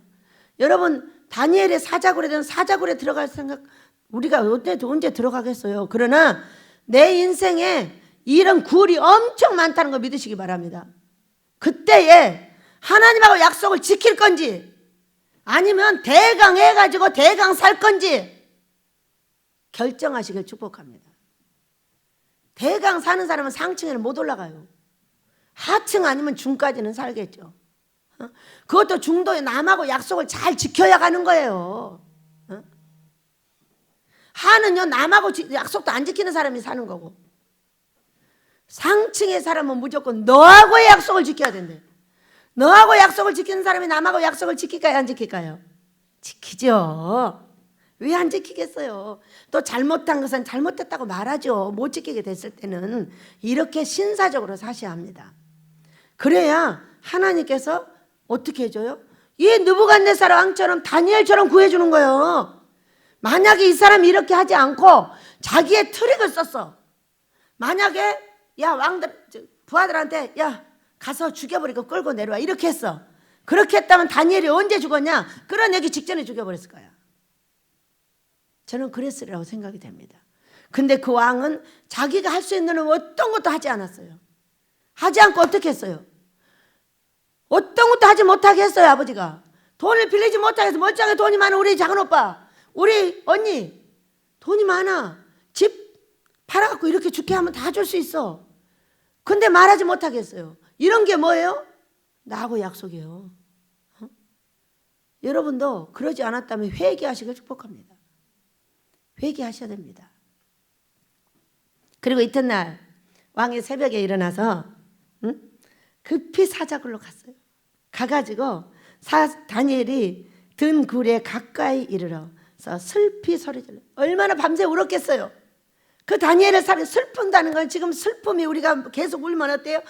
여러분 다니엘의 사자굴에 든 사자굴에 들어갈 생각 우리가 언제 들어가겠어요. 그러나 내 인생에 이런 굴이 엄청 많다는 거 믿으시기 바랍니다. 그때에 하나님하고 약속을 지킬 건지 아니면 대강 해가지고 대강 살 건지 결정하시길 축복합니다. 대강 사는 사람은 상층에는 못 올라가요. 하층 아니면 중까지는 살겠죠. 그것도 중도에 남하고 약속을 잘 지켜야 가는 거예요. 하는요 남하고 약속도 안 지키는 사람이 사는 거고 상층의 사람은 무조건 너하고의 약속을 지켜야 된대. 너하고 약속을 지키는 사람이 남하고 약속을 지킬까요 안 지킬까요? 지키죠. 왜 안 지키겠어요? 또 잘못한 것은 잘못했다고 말하죠. 못 지키게 됐을 때는 이렇게 신사적으로 사셔야 합니다. 그래야 하나님께서 어떻게 해줘요? 이 느부갓네살 왕처럼 다니엘처럼 구해주는 거예요. 만약에 이 사람이 이렇게 하지 않고 자기의 트릭을 썼어. 만약에 야 왕들 부하들한테 야 가서 죽여버리고 끌고 내려와 이렇게 했어. 그렇게 했다면 다니엘이 언제 죽었냐? 끌어내기 직전에 죽여버렸을 거야. 저는 그랬으리라고 생각이 됩니다. 근데 그 왕은 자기가 할 수 있는 어떤 것도 하지 않았어요. 하지 않고 어떻게 했어요? 어떤 것도 하지 못하게 했어요. 아버지가 돈을 빌리지 못하게 해서 멀쩡하게 돈이 많은 우리 작은 오빠, 우리 언니 돈이 많아. 집 팔아갖고 이렇게 죽게 하면 다 줄 수 있어. 근데 말하지 못하게 했어요. 이런 게 뭐예요? 나하고 약속이에요. 여러분도 그러지 않았다면 회개하시길 축복합니다. 회개하셔야 됩니다. 그리고 이튿날 왕이 새벽에 일어나서 급히 사자굴로 갔어요. 가가지고 다니엘이 든 굴에 가까이 이르러서 슬피 소리질러. 얼마나 밤새 울었겠어요. 그 다니엘의 삶이 슬픈다는 건 지금 슬픔이 우리가 계속 울면 어때요?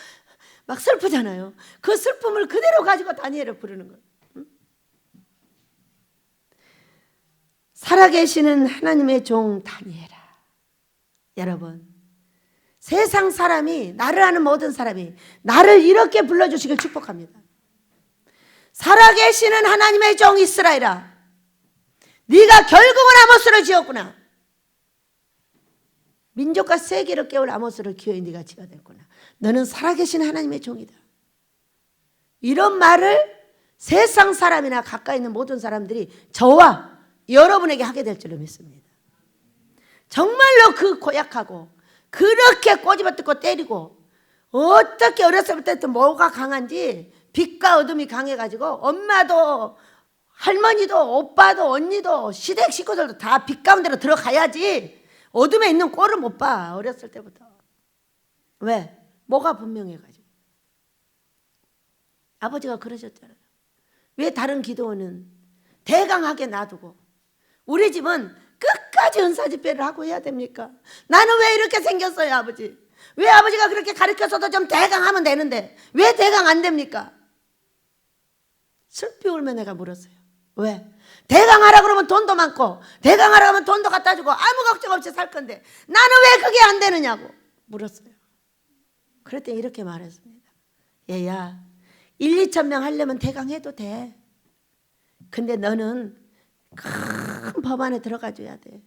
막 슬프잖아요. 그 슬픔을 그대로 가지고 다니엘을 부르는 거예요. 살아계시는 하나님의 종 다니엘아. 여러분, 세상 사람이, 나를 아는 모든 사람이 나를 이렇게 불러주시길 축복합니다. 살아계시는 하나님의 종 이스라엘아, 네가 결국은 아모스를 지었구나. 민족과 세계를 깨울 아모스를 기어이 네가 지어야 됐구나. 너는 살아계신 하나님의 종이다. 이런 말을 세상 사람이나 가까이 있는 모든 사람들이 저와 여러분에게 하게 될 줄로 믿습니다. 정말로 그 고약하고 그렇게 꼬집어뜯고 때리고 어떻게 어렸을 때부터 뭐가 강한지 빛과 어둠이 강해가지고 엄마도 할머니도 오빠도 언니도 시댁 식구들도 다 빛 가운데로 들어가야지 어둠에 있는 꼴을 못 봐. 어렸을 때부터. 왜? 뭐가 분명해가지고. 아버지가 그러셨잖아요. 왜 다른 기도원은 대강하게 놔두고 우리 집은 끝까지 은사집회를 하고 해야 됩니까? 나는 왜 이렇게 생겼어요, 아버지? 왜 아버지가 그렇게 가르쳐서도 좀 대강하면 되는데 왜 대강 안 됩니까? 슬피 울며 내가 물었어요. 왜? 대강하라 그러면 돈도 많고 대강하라 하면 돈도 갖다 주고 아무 걱정 없이 살 건데 나는 왜 그게 안 되느냐고 물었어요. 그랬더니 이렇게 말했습니다. 얘야, 1, 2천 명 하려면 대강해도 돼. 근데 너는 큰 법 안에 들어가 줘야 돼.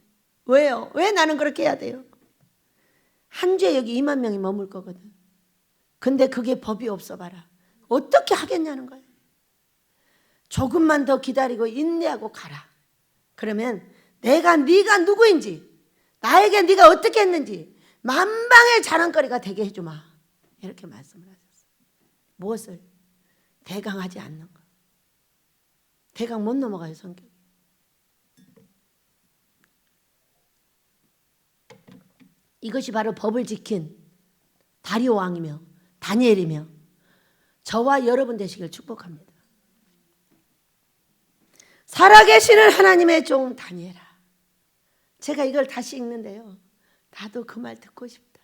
왜요? 왜 나는 그렇게 해야 돼요? 한 주에 여기 2만 명이 머물 거거든. 근데 그게 법이 없어 봐라. 어떻게 하겠냐는 거예요. 조금만 더 기다리고 인내하고 가라. 그러면 네가 누구인지, 나에게 네가 어떻게 했는지 만방의 자랑거리가 되게 해주마. 이렇게 말씀을 하셨어요. 무엇을? 대강하지 않는 거. 대강 못 넘어가요, 성격이. 이것이 바로 법을 지킨 다리오 왕이며 다니엘이며 저와 여러분 되시길 축복합니다. 살아계시는 하나님의 종 다니엘아. 제가 이걸 다시 읽는데요, 나도 그 말 듣고 싶다.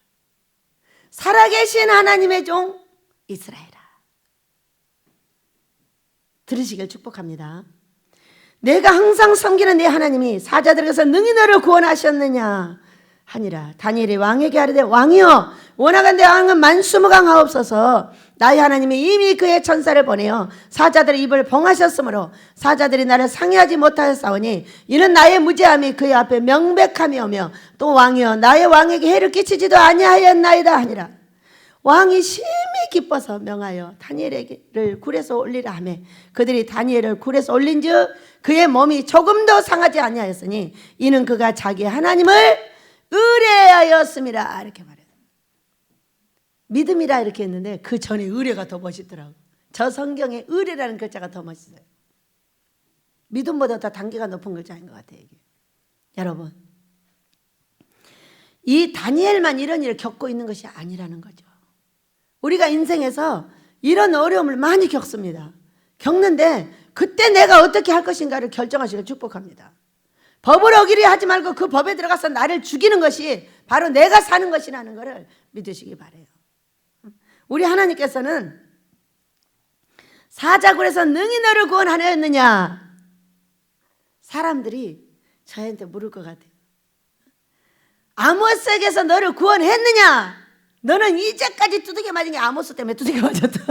살아계신 하나님의 종 이스라엘아. 들으시길 축복합니다. 내가 항상 섬기는 네 하나님이 사자들에게서 능히 너를 구원하셨느냐 하니라. 다니엘이 왕에게 아뢰되 왕이여 원하건대 왕은 만수무강하옵소서. 나의 하나님이 이미 그의 천사를 보내어 사자들의 입을 봉하셨으므로 사자들이 나를 상해하지 못하였사오니 이는 나의 무죄함이 그의 앞에 명백함이오며 또 왕이여 나의 왕에게 해를 끼치지도 아니하였나이다 하니라. 왕이 심히 기뻐서 명하여 다니엘을 굴에서 올리라 하며 그들이 다니엘을 굴에서 올린즉 그의 몸이 조금도 상하지 아니하였으니 이는 그가 자기 하나님을 의뢰하였음이라. 이렇게 말해요. 믿음이라 이렇게 했는데 그 전에 의뢰가 더 멋있더라고. 저 성경에 의뢰라는 글자가 더 멋있어요. 믿음보다 더 단계가 높은 글자인 것 같아요, 이게. 여러분, 이 다니엘만 이런 일을 겪고 있는 것이 아니라는 거죠. 우리가 인생에서 이런 어려움을 많이 겪습니다. 겪는데 그때 내가 어떻게 할 것인가를 결정하시길 축복합니다. 법을 어기려 하지 말고 그 법에 들어가서 나를 죽이는 것이 바로 내가 사는 것이라는 것을 믿으시기 바라요. 우리 하나님께서는 사자굴에서 능히 너를 구원하였느냐? 사람들이 저한테 물을 것 같아요. 아모스에게서 너를 구원했느냐? 너는 이제까지 두들겨 맞은 게 아모스 때문에 두들겨 맞았다.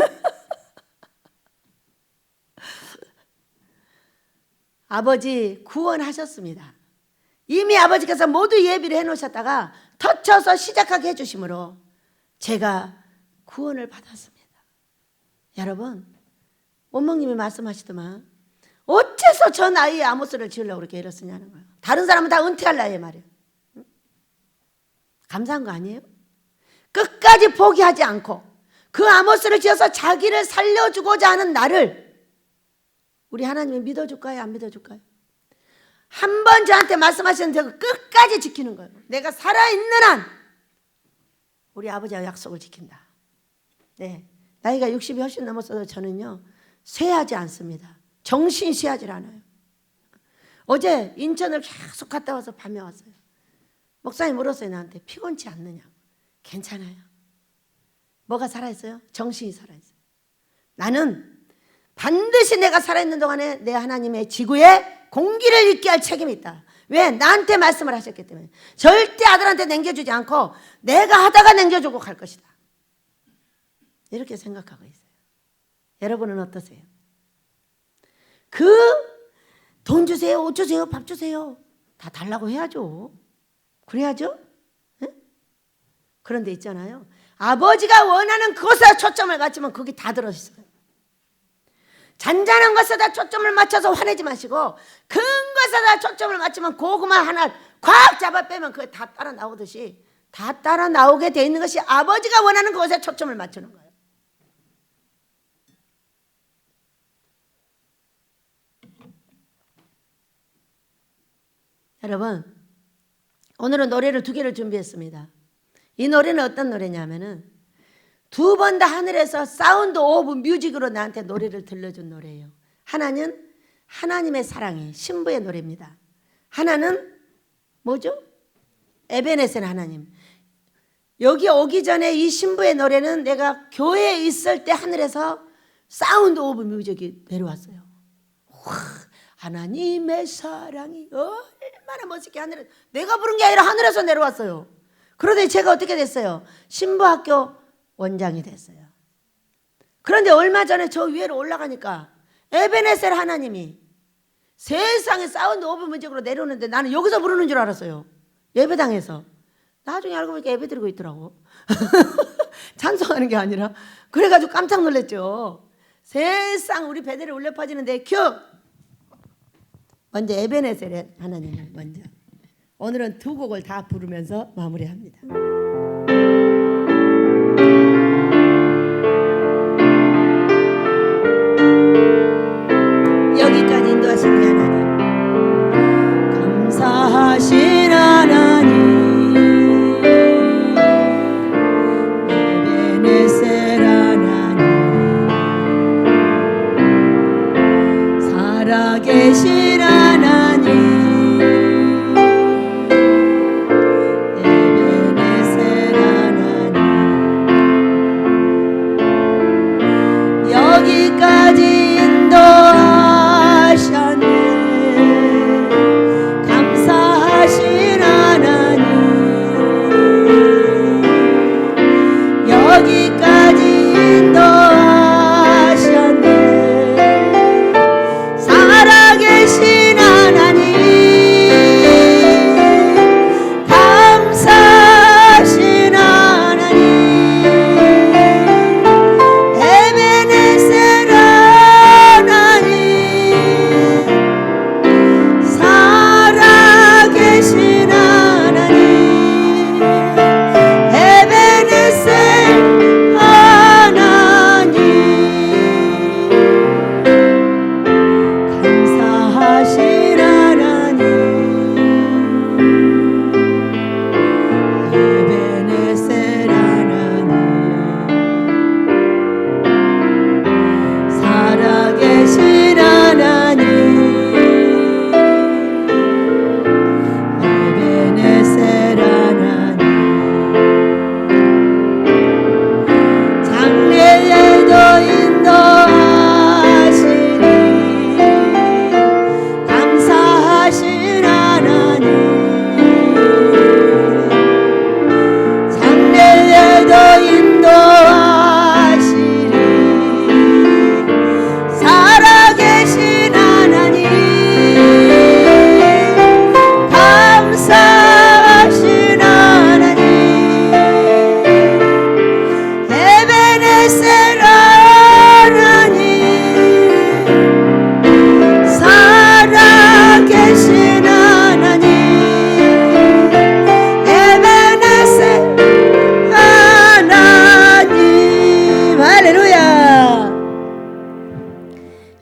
아버지 구원하셨습니다. 이미 아버지께서 모두 예비를 해놓으셨다가 터쳐서 시작하게 해주심으로 제가 구원을 받았습니다. 여러분, 원목님이 말씀하시더만 어째서 저 나이에 아모스를 지으려고 그렇게 애를 쓰냐는 거예요. 다른 사람은 다 은퇴할 나이에 말이에요. 감사한 거 아니에요? 끝까지 포기하지 않고 그 아모스를 지어서 자기를 살려주고자 하는 나를 우리 하나님이 믿어줄까요? 안 믿어줄까요? 한 번 저한테 말씀하시는 저 끝까지 지키는 거예요. 내가 살아있는 한 우리 아버지와 약속을 지킨다. 네, 나이가 60이 훨씬 넘었어도 저는요 쇠하지 않습니다. 정신이 쇠하지 않아요. 어제 인천을 계속 갔다 와서 밤에 왔어요. 목사님 물었어요. 나한테 피곤치 않느냐고. 괜찮아요. 뭐가 살아있어요? 정신이 살아있어요. 나는 반드시 내가 살아있는 동안에 내 하나님의 지구에 공기를 잃게 할 책임이 있다. 왜? 나한테 말씀을 하셨기 때문에. 절대 아들한테 남겨주지 않고 내가 하다가 남겨주고 갈 것이다. 이렇게 생각하고 있어요. 여러분은 어떠세요? 돈 주세요, 옷 주세요, 밥 주세요. 다 달라고 해야죠. 그래야죠. 네? 그런데 있잖아요. 아버지가 원하는 그것에 초점을 맞추면 거기 다 들어있어요. 잔잔한 것에다 초점을 맞춰서 화내지 마시고 큰 것에다 초점을 맞추면 고구마 하나 꽉 잡아 빼면 그게 다 따라 나오듯이 다 따라 나오게 돼 있는 것이 아버지가 원하는 그것에 초점을 맞추는 거예요. 여러분, 오늘은 노래를 2개를 준비했습니다. 이 노래는 어떤 노래냐면은 2번 다 하늘에서 사운드 오브 뮤직으로 나한테 노래를 들려준 노래예요. 하나는 하나님의 사랑이 신부의 노래입니다. 하나는 뭐죠? 에베네셀 하나님. 여기 오기 전에 이 신부의 노래는 내가 교회에 있을 때 하늘에서 사운드 오브 뮤직이 내려왔어요. 와, 하나님의 사랑이 얼마나 멋있게 하늘에, 내가 부른 게 아니라 하늘에서 내려왔어요. 그런데 제가 어떻게 됐어요? 신부학교 원장이 됐어요. 그런데 얼마 전에 저 위로 올라가니까 에베네셀 하나님이 세상에 사운드 오브 뮤직으로 내려오는데 나는 여기서 부르는 줄 알았어요. 예배당에서. 나중에 알고 보니까 예배 드리고 있더라고. 찬송하는 게 아니라. 그래가지고 깜짝 놀랐죠. 세상 우리 베델에 울려 퍼지는데 큐! 먼저 에베네셀 하나님을 먼저. 오늘은 2곡을 다 부르면서 마무리합니다. 여기까지 인도하신 우리 하나님, 감사하신 하나님, 에베네셀 하나님, 살아계신 하나님, 에베네셀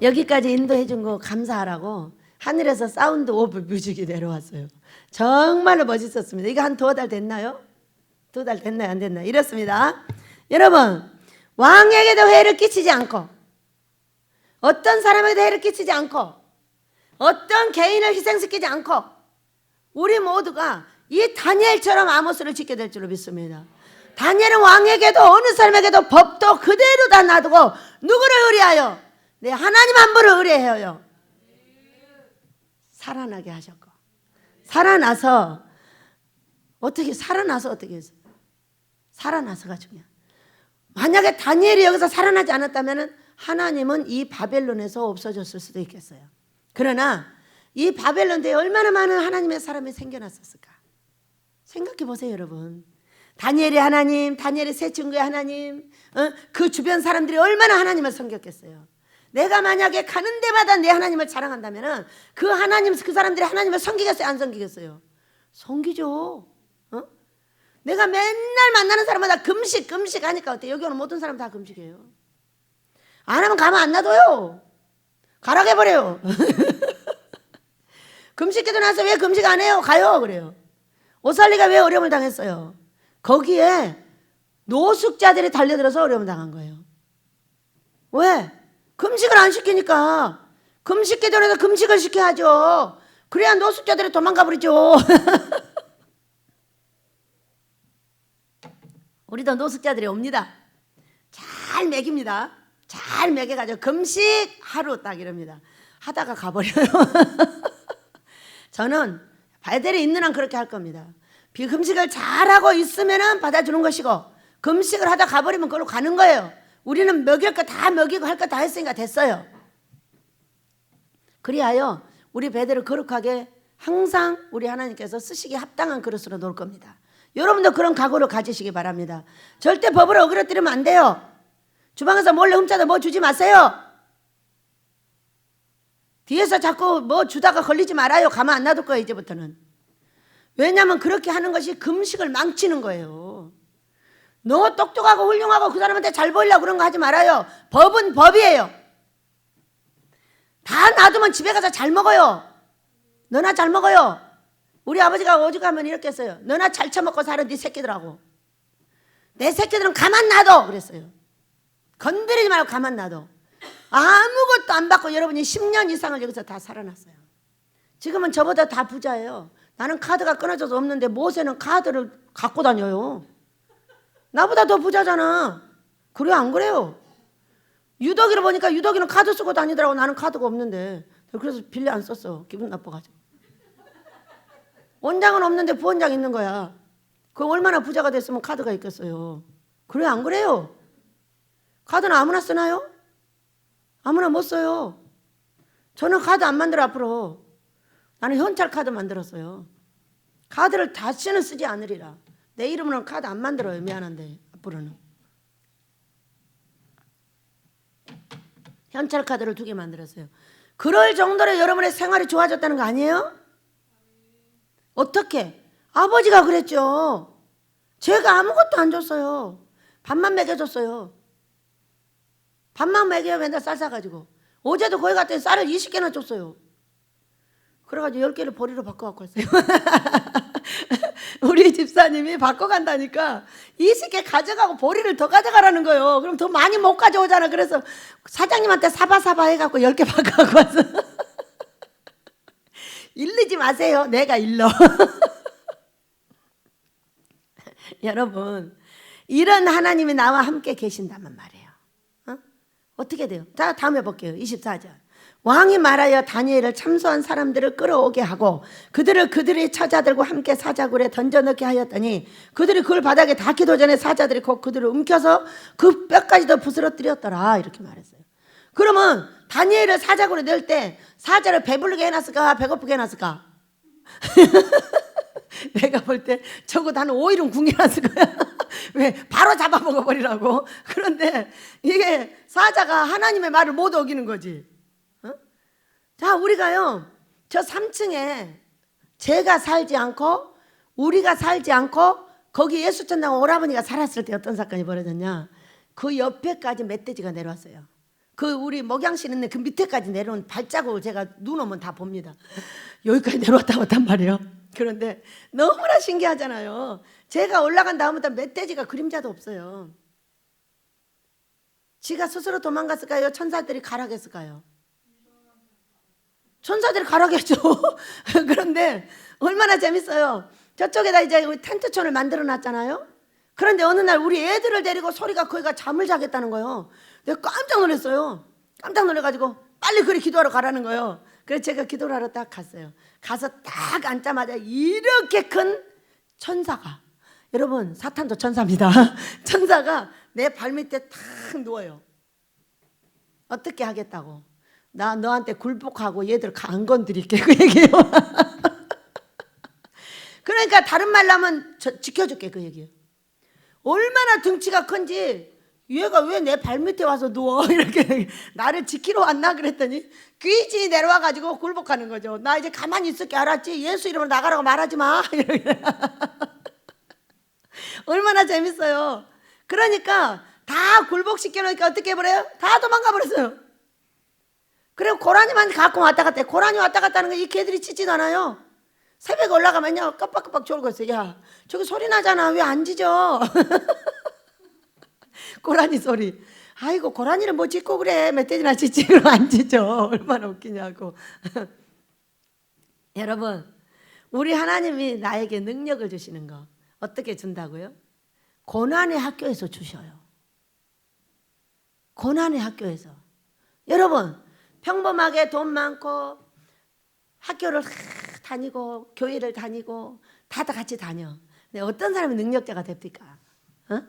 여기까지 인도해 준 거 감사하라고 하늘에서 사운드 오브 뮤직이 내려왔어요. 정말로 멋있었습니다. 이거 한 2달 됐나요? 2달 됐나요? 안 됐나요? 이렇습니다. 여러분, 왕에게도 해를 끼치지 않고, 어떤 사람에게도 해를 끼치지 않고, 어떤 개인을 희생시키지 않고, 우리 모두가 이 다니엘처럼 아모스를 지켜야 될 줄로 믿습니다. 다니엘은 왕에게도 어느 사람에게도 법도 그대로 다 놔두고 누구를 의뢰하여? 내 하나님 한 분을 의뢰해요. 살아나게 하셨고, 살아나서 어떻게 했어요? 살아나서가 중요해요. 만약에 다니엘이 여기서 살아나지 않았다면 하나님은 이 바벨론에서 없어졌을 수도 있겠어요. 그러나 이 바벨론대에 얼마나 많은 하나님의 사람이 생겨났었을까? 생각해 보세요, 여러분. 다니엘의 하나님, 다니엘의 세 친구의 하나님, 그 주변 사람들이 얼마나 하나님을 섬겼겠어요. 내가 만약에 가는 데마다 내 하나님을 자랑한다면 그 하나님, 그 사람들이 하나님을 섬기겠어요? 안 섬기겠어요? 섬기죠. 내가 맨날 만나는 사람마다 금식 하니까 어때? 여기 오는 모든 사람 다 금식해요. 안 하면 가만 안 놔둬요. 가라게 버려요. 금식기도 나서 왜 금식 안 해요? 가요. 그래요. 오살리가 왜 어려움을 당했어요? 거기에 노숙자들이 달려들어서 어려움을 당한 거예요. 왜? 금식을 안 시키니까. 금식기도라도 금식을 시켜야죠. 그래야 노숙자들이 도망가 버리죠. 우리도 노숙자들이 옵니다. 잘 먹입니다. 잘 먹여가지고 금식 하루 딱 이럽니다. 하다가 가버려요. 저는 바델에 있는 한 그렇게 할 겁니다. 금식을 잘하고 있으면 받아주는 것이고, 금식을 하다 가버리면 그걸로 가는 거예요. 우리는 먹일 거 다 먹이고 할 거 다 했으니까 됐어요. 그리하여 우리 베델을 거룩하게 항상 우리 하나님께서 쓰시기에 합당한 그릇으로 놓을 겁니다. 여러분도 그런 각오를 가지시기 바랍니다. 절대 법을 어그러뜨리면 안 돼요. 주방에서 몰래 훔쳐도 뭐 주지 마세요. 뒤에서 자꾸 뭐 주다가 걸리지 말아요. 가만 안 놔둘 거예요, 이제부터는. 왜냐하면 그렇게 하는 것이 금식을 망치는 거예요. 너 똑똑하고 훌륭하고 그 사람한테 잘 보이려고 그런 거 하지 말아요. 법은 법이에요. 다 놔두면 집에 가서 잘 먹어요. 너나 잘 먹어요. 우리 아버지가 오죽하면 이렇게 했어요. 너나 잘 처먹고 사는 네 새끼들하고. 내 새끼들은 가만 놔둬 그랬어요. 건드리지 말고 가만 놔둬. 아무것도 안 받고 여러분이 10년 이상을 여기서 다 살아났어요. 지금은 저보다 다 부자예요. 나는 카드가 끊어져서 없는데 모세는 카드를 갖고 다녀요. 나보다 더 부자잖아. 그래요, 안 그래요? 유덕이를 보니까 유덕이는 카드 쓰고 다니더라고. 나는 카드가 없는데. 그래서 빌려 안 썼어. 기분 나빠가지고. 원장은 없는데 부원장 있는 거야. 그 얼마나 부자가 됐으면 카드가 있겠어요. 그래요, 안 그래요? 카드는 아무나 쓰나요? 아무나 못 써요. 저는 카드 안 만들어 앞으로. 나는 현찰 카드 만들었어요. 카드를 다시는 쓰지 않으리라. 내 이름으로는 카드 안 만들어요. 미안한데 앞으로는. 현찰 카드를 2개 만들었어요. 그럴 정도로 여러분의 생활이 좋아졌다는 거 아니에요? 어떻게? 아버지가 그랬죠. 제가 아무것도 안 줬어요. 밥만 먹여줬어요. 밥만 먹여야 맨날 쌀 사가지고. 어제도 거기 갔더니 쌀을 20개나 줬어요. 그래가지고 10개를 보리로 바꿔갖고 왔어요. 우리 집사님이 바꿔간다니까 20개 가져가고 보리를 더 가져가라는 거예요. 그럼 더 많이 못 가져오잖아. 그래서 사장님한테 사바 해갖고 10개 바꿔갖고 왔어. 일르지 마세요. 내가 일러. 여러분, 이런 하나님이 나와 함께 계신다면 말이에요. 어떻게 돼요? 자, 다음 해볼게요. 24절. 왕이 말하여 다니엘을 참소한 사람들을 끌어오게 하고 그들을 그들의 처자들과 함께 사자굴에 던져넣게 하였더니 그들이 그걸 바닥에 닿기 전에 사자들이 곧 그들을 움켜서 그 뼈까지도 부스러뜨렸더라. 이렇게 말했어요. 그러면 다니엘을 사자굴에 넣을 때 사자를 배부르게 해놨을까? 배고프게 해놨을까? 내가 볼 때 적어도 한 5일은 굶겨놨을 거야. 왜? 바로 잡아먹어버리라고. 그런데 이게 사자가 하나님의 말을 못 어기는 거지. 자, 우리가요, 저 3층에 제가 살지 않고 우리가 살지 않고 거기 예수천당 오라버니가 살았을 때 어떤 사건이 벌어졌냐. 그 옆에까지 멧돼지가 내려왔어요. 그 우리 목양실 있는 그 밑에까지 내려온 발자국을 제가 눈 오면 다 봅니다. 여기까지 내려왔다고 했단 말이에요. 그런데 너무나 신기하잖아요. 제가 올라간 다음부터 멧돼지가 그림자도 없어요. 지가 스스로 도망갔을까요? 천사들이 가라겠을까요? 천사들이 가라겠죠. 그런데 얼마나 재밌어요. 저쪽에다 이제 텐트촌을 만들어 놨잖아요. 그런데 어느 날 우리 애들을 데리고 소리가 거기가 잠을 자겠다는 거예요. 내가 깜짝 놀랐어요. 깜짝 놀라가지고 빨리 그리 기도하러 가라는 거예요. 그래서 제가 기도를 하러 딱 갔어요. 가서 딱 앉자마자 이렇게 큰 천사가, 여러분 사탄도 천사입니다. 천사가 내 발밑에 탁 누워요. 어떻게 하겠다고? 나 너한테 굴복하고 얘들 안 건드릴게, 그 얘기예요. 그러니까 다른 말로 하면 지켜줄게, 그 얘기예요. 얼마나 등치가 큰지, 얘가 왜 내 발밑에 와서 누워? 이렇게 나를 지키러 왔나 그랬더니 귀신이 내려와가지고 굴복하는 거죠. 나 이제 가만히 있을게, 알았지? 예수 이름으로 나가라고 말하지 마. 얼마나 재밌어요. 그러니까 다 굴복시켜 놓으니까 어떻게 해버려요? 다 도망가 버렸어요. 그리고 고라니만 갖고 왔다 갔다 해. 고라니 왔다 갔다 하는 거 이 개들이 짖지도 않아요. 새벽에 올라가면요 깜빡깜빡 졸고 있어요. 야 저기 소리 나잖아, 왜 안 짖어? 고라니 소리. 아이고 고라니를 뭐 짖고 그래, 멧돼지나 짖지 그러면 안 짖어. 얼마나 웃기냐고. 여러분, 우리 하나님이 나에게 능력을 주시는 거 어떻게 준다고요? 고난의 학교에서 주셔요. 고난의 학교에서. 여러분, 평범하게 돈 많고 학교를 다니고 교회를 다니고 다 같이 다녀. 근데 어떤 사람이 능력자가 됩니까? 어?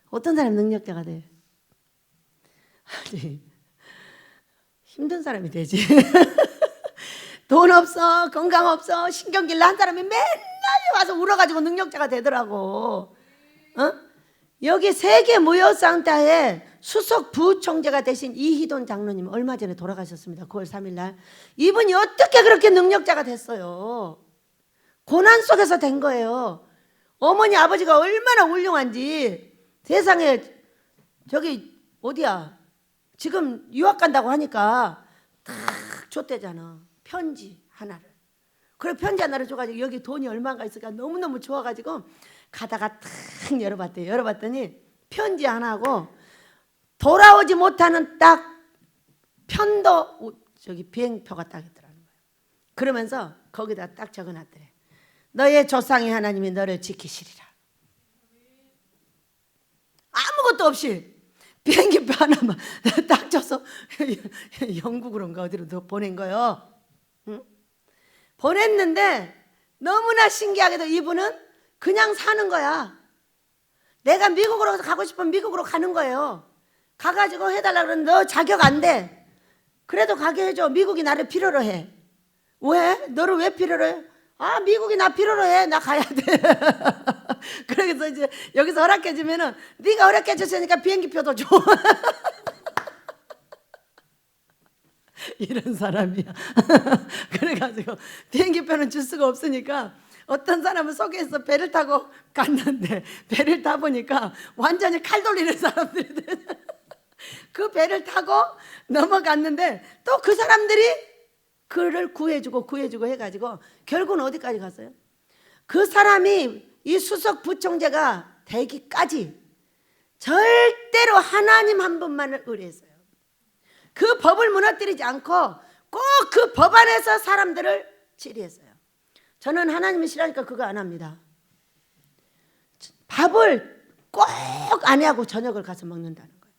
어떤 사람이 능력자가 돼? 아니, 힘든 사람이 되지. 돈 없어, 건강 없어, 신경질나 한 사람이 맨날 와서 울어가지고 능력자가 되더라고. 어? 여기 세계무역상타에 수석 부총재가 되신 이희돈 장로님 얼마 전에 돌아가셨습니다. 9월 3일 날. 이분이 어떻게 그렇게 능력자가 됐어요? 고난 속에서 된 거예요. 어머니 아버지가 얼마나 훌륭한지. 세상에 저기 어디야 지금 유학 간다고 하니까 탁 줬대잖아. 편지 하나를. 그래 편지 하나를 줘가지고 여기 돈이 얼마가 있을까 너무너무 좋아가지고 가다가 탁 열어봤대요. 열어봤더니 편지 하나하고 돌아오지 못하는 딱 편도 저기 비행표가 딱 있더라는 거예요. 그러면서 거기다 딱 적어놨더래. 너의 조상의 하나님이 너를 지키시리라. 아무것도 없이 비행기표 하나만 딱 줘서 영국으로인가 어디로 보낸 거예요. 응? 보냈는데 너무나 신기하게도 이분은 그냥 사는 거야. 내가 미국으로 가고 싶으면 미국으로 가는 거예요. 가가지고 해달라 그러는데 너 자격 안 돼. 그래도 가게 해줘. 미국이 나를 필요로 해. 왜? 너를 왜 필요로 해? 아 미국이 나 필요로 해. 나 가야 돼. 그래서 이제 여기서 허락해 주면은 네가 허락해 줬으니까 비행기표도 줘. 이런 사람이야. 그래가지고 비행기표는 줄 수가 없으니까 어떤 사람을 소개해서 배를 타고 갔는데 배를 타보니까 완전히 칼 돌리는 사람들이 그 배를 타고 넘어갔는데 또 그 사람들이 그를 구해주고 해가지고 결국은 어디까지 갔어요? 그 사람이 이 수석 부총재가 되기까지 절대로 하나님 한 분만을 의뢰했어요. 그 법을 무너뜨리지 않고 꼭 그 법 안에서 사람들을 치리했어요. 저는 하나님이 싫어하니까 그거 안 합니다. 밥을 꼭 아내하고 저녁을 가서 먹는다는 거예요.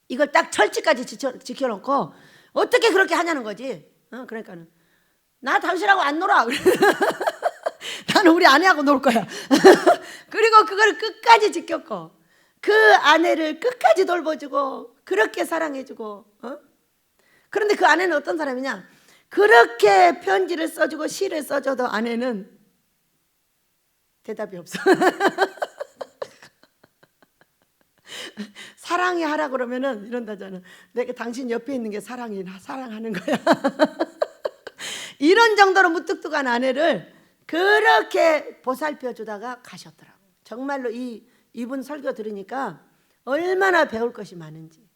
이걸 딱 철칙까지 지켜놓고 어떻게 그렇게 하냐는 거지. 그러니까는 나 당신하고 안 놀아. 나는 우리 아내하고 놀 거야. 그리고 그걸 끝까지 지켰고 그 아내를 끝까지 돌봐주고 그렇게 사랑해주고. 그런데 그 아내는 어떤 사람이냐? 그렇게 편지를 써주고 시를 써줘도 아내는 대답이 없어. 사랑해 하라 그러면은 이런다잖아. 내가 당신 옆에 있는 게 사랑하는 거야. 이런 정도로 무뚝뚝한 아내를 그렇게 보살펴 주다가 가셨더라고. 정말로 이분 설교 들으니까 얼마나 배울 것이 많은지.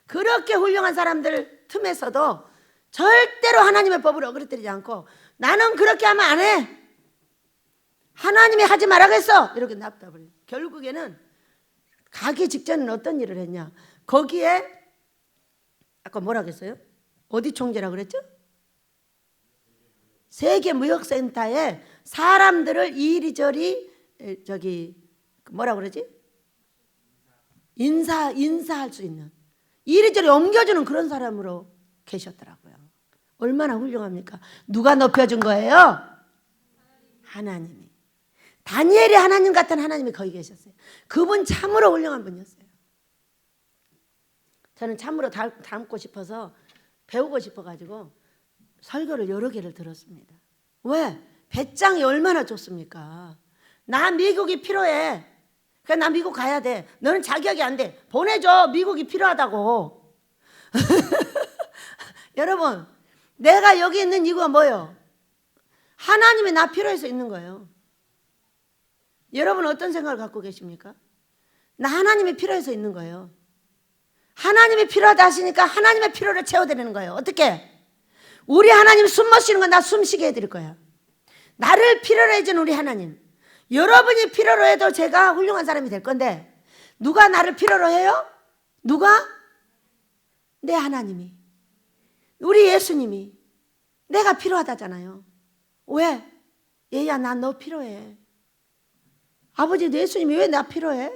그렇게 훌륭한 사람들 틈에서도 절대로 하나님의 법을 어그러뜨리지 않고 나는 그렇게 하면 안 해. 하나님이 하지 말라겠어. 이렇게 납답을 해요. 결국에는 가기 직전에는 어떤 일을 했냐. 거기에 아까 뭐라 그랬어요? 어디 총재라고 그랬죠? 세계무역센터에 사람들을 이리저리 뭐라 그러지? 인사할 수 있는 이리저리 옮겨주는 그런 사람으로 계셨더라고요. 얼마나 훌륭합니까? 누가 높여준 거예요? 하나님이. 다니엘이 하나님 같은 하나님이 거기 계셨어요. 그분 참으로 훌륭한 분이었어요. 저는 참으로 닮고 싶어서 배우고 싶어가지고 설교를 여러 개를 들었습니다. 왜? 배짱이 얼마나 좋습니까? 나 미국이 필요해. 그러니까 나 미국 가야 돼. 너는 자격이 안 돼. 보내줘. 미국이 필요하다고. 여러분, 내가 여기 있는 이유가 뭐예요? 하나님이 나 필요해서 있는 거예요. 여러분 어떤 생각을 갖고 계십니까? 나 하나님이 필요해서 있는 거예요. 하나님이 필요하다 하시니까 하나님의 필요를 채워드리는 거예요. 어떻게? 우리 하나님 숨 마시는 건 나 숨쉬게 해드릴 거야. 나를 필요로 해준 우리 하나님. 여러분이 필요로 해도 제가 훌륭한 사람이 될 건데 누가 나를 필요로 해요? 누가? 내 하나님이. 우리 예수님이. 내가 필요하다잖아요. 왜? 얘야 나 너 필요해. 아버지 예수님이 왜 나 필요해?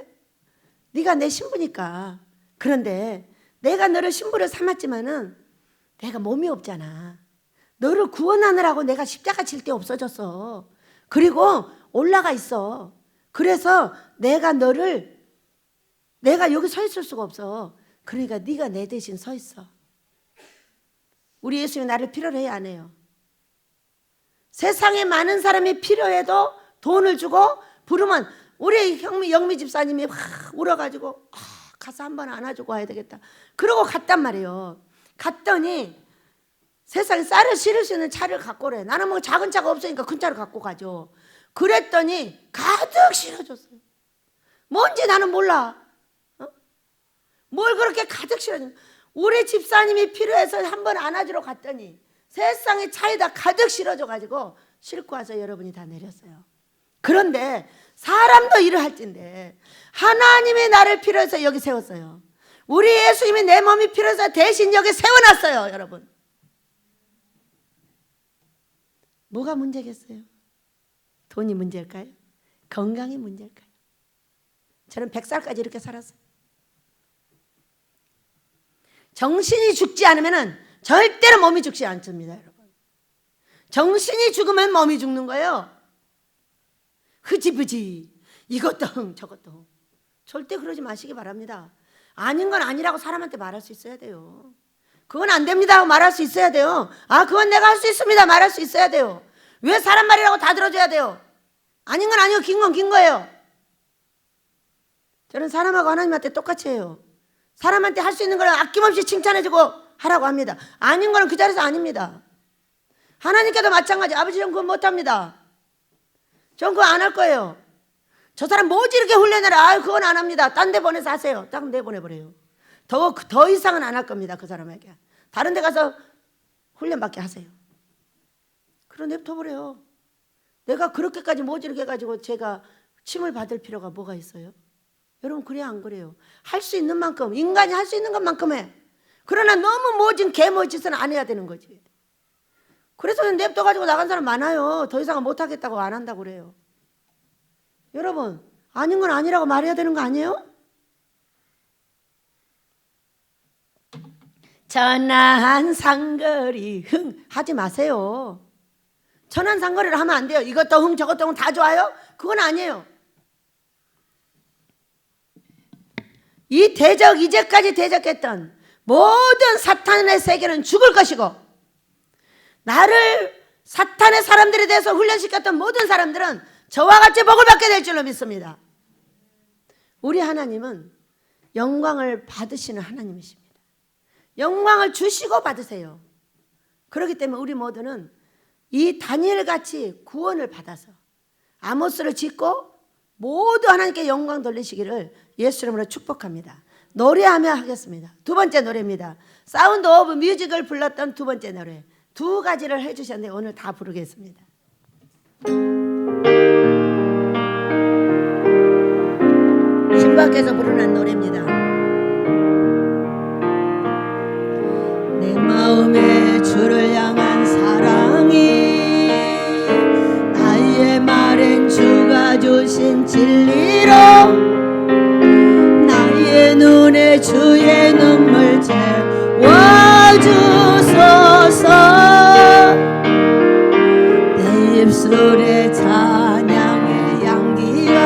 네가 내 신부니까. 그런데 내가 너를 신부를 삼았지만은 내가 몸이 없잖아. 너를 구원하느라고 내가 십자가 칠 때 없어졌어. 그리고 올라가 있어. 그래서 내가 여기 서 있을 수가 없어. 그러니까 네가 내 대신 서 있어. 우리 예수님이 나를 필요로 해야 안 해요? 세상에 많은 사람이 필요해도 돈을 주고 부르면 우리 영미 집사님이 막 울어가지고 가서 한번 안아주고 와야 되겠다. 그러고 갔단 말이에요. 갔더니 세상에 쌀을 실을 수 있는 차를 갖고 오래. 나는 뭐 작은 차가 없으니까 큰 차를 갖고 가죠. 그랬더니 가득 실어줬어요. 뭔지 나는 몰라. 뭘 그렇게 가득 실어줬냐. 우리 집사님이 필요해서 한번 안아주러 갔더니 세상에 차에다 가득 실어줘가지고 싣고 와서 여러분이 다 내렸어요. 그런데 사람도 일을 할진데 하나님이 나를 필요해서 여기 세웠어요. 우리 예수님이 내 몸이 필요해서 대신 여기 세워놨어요. 여러분 뭐가 문제겠어요? 돈이 문제일까요? 건강이 문제일까요? 저는 100살까지 이렇게 살았어요. 정신이 죽지 않으면 절대로 몸이 죽지 않습니다. 여러분 정신이 죽으면 몸이 죽는 거예요. 흐지부지 이것도 흥 저것도 흥. 절대 그러지 마시기 바랍니다. 아닌 건 아니라고 사람한테 말할 수 있어야 돼요. 그건 안 됩니다 하고 말할 수 있어야 돼요. 아 그건 내가 할 수 있습니다 말할 수 있어야 돼요. 왜 사람 말이라고 다 들어줘야 돼요? 아닌 건 아니고 긴 건 긴 거예요. 저는 사람하고 하나님한테 똑같이 해요. 사람한테 할 수 있는 걸 아낌없이 칭찬해주고 하라고 합니다. 아닌 거는 그 자리에서 아닙니다. 하나님께도 마찬가지. 아버지 전 그건 못합니다. 전 그거 안 할 거예요. 저 사람 뭐지 이렇게 훈련해라. 아 그건 안 합니다. 딴 데 보내서 하세요. 딱 내보내버려요. 더 이상은 안 할 겁니다. 그 사람에게. 다른 데 가서 훈련받게 하세요. 그럼 냅둬버려요. 내가 그렇게까지 모질게 해가지고 제가 침을 받을 필요가 뭐가 있어요? 여러분 그래야 안 그래요? 할 수 있는 만큼 인간이 할 수 있는 것만큼 해. 그러나 너무 모진 개모짓은 안 해야 되는 거지. 그래서 냅둬가지고 나간 사람 많아요. 더 이상은 못하겠다고 안 한다고 그래요. 여러분 아닌 건 아니라고 말해야 되는 거 아니에요? 천안 상거리 흥 하지 마세요. 천안 상거리를 하면 안 돼요. 이것도 흥 저것도 흥 다 좋아요? 그건 아니에요. 이 대적 이제까지 대적했던 모든 사탄의 세계는 죽을 것이고 나를 사탄의 사람들에 대해서 훈련시켰던 모든 사람들은 저와 같이 복을 받게 될 줄로 믿습니다. 우리 하나님은 영광을 받으시는 하나님이십니다. 영광을 주시고 받으세요. 그렇기 때문에 우리 모두는 이 다니엘같이 구원을 받아서 아모스를 짓고 모두 하나님께 영광 돌리시기를 예수 이름으로 축복합니다. 노래하며 하겠습니다. 두 번째 노래입니다. 사운드 오브 뮤직을 불렀던 두 번째 노래. 두 가지를 해주셨는데 오늘 다 부르겠습니다. 신부께서 부르는 노래입니다. 내 마음에 주를 향한 사랑이 나의 말엔 주가 주신 진리로 나의 눈에 주의 눈물 채워주소서. 내 입술에 찬양의 향기가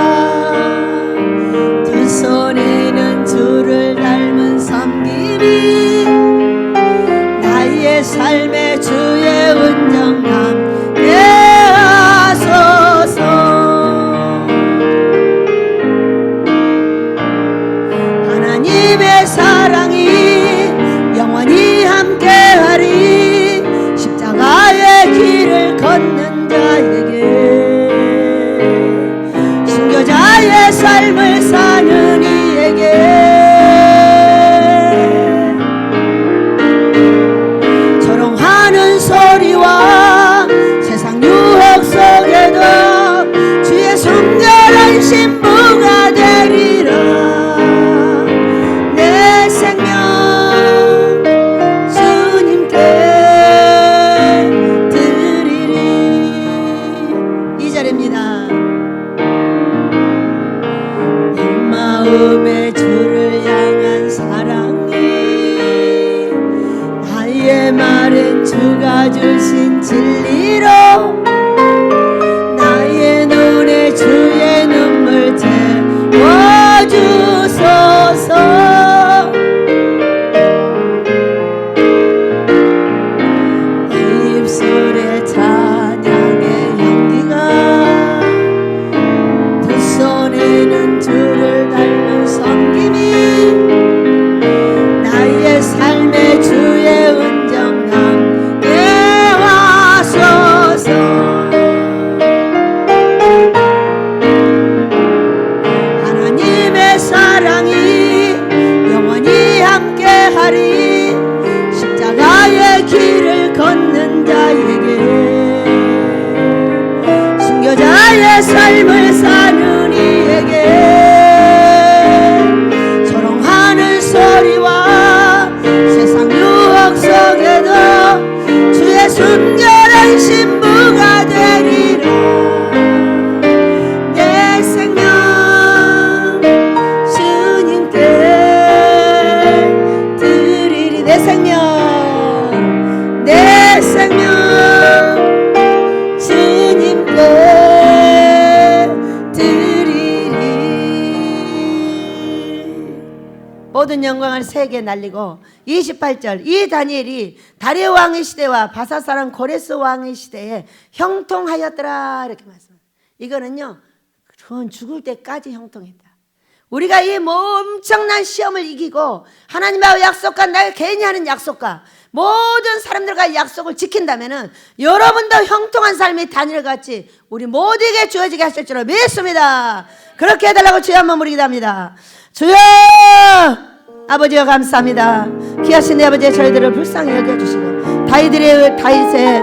두 손에는 주를 닮은 섬김이 나의 삶에 주의 은정 함께 하소서. 하나님의 사랑이 영원히 함께하리. 십자가의 길을 걷는 자에게 순교자의 삶을 사는 이에게 조롱하는 소리와 세상 유혹 속에도 주의 순결한 신부가 되리라. 내 생명 주님께 드리리. 2절입니다. 내 마음에 주를 향한 사랑이 나의 말은 주가 주신 진리로 나의 눈에 주의 눈물 채워주소서. 내 입술에 찬양의 향기가 두 손에는 주를 닮은 섬김이 나의 삶에 주의 은정 함께 하소서. 하나님의 사랑이 영원히 함께하리. 십자가의 길을 걷는 자에게 순교자의 삶을 사는 이에게 조롱하는 소리와 세상 유혹 속에도 주의 순결한 신부가 되리라. 내 생명 주님께 드리리. 내 생명 주님께 드리리. 모든 영광을 세계에 날리고 28절 이 다니엘이 다리오 왕의 시대와 바사사랑 고레스 왕의 시대에 형통하였더라 이렇게 말씀합니다. 이거는요 그런 죽을 때까지 형통했다. 우리가 이 엄청난 시험을 이기고 하나님하고 약속한 날 개인이 하는 약속과 모든 사람들과 약속을 지킨다면은 여러분도 형통한 삶이 다니엘같이 우리 모두에게 주어지게 하실 줄로 믿습니다. 그렇게 해달라고 주여 한번 부르기합니다. 주여 아버지여 감사합니다. 귀하신 내 아버지 저희들을 불쌍히 여겨주시고 다윗의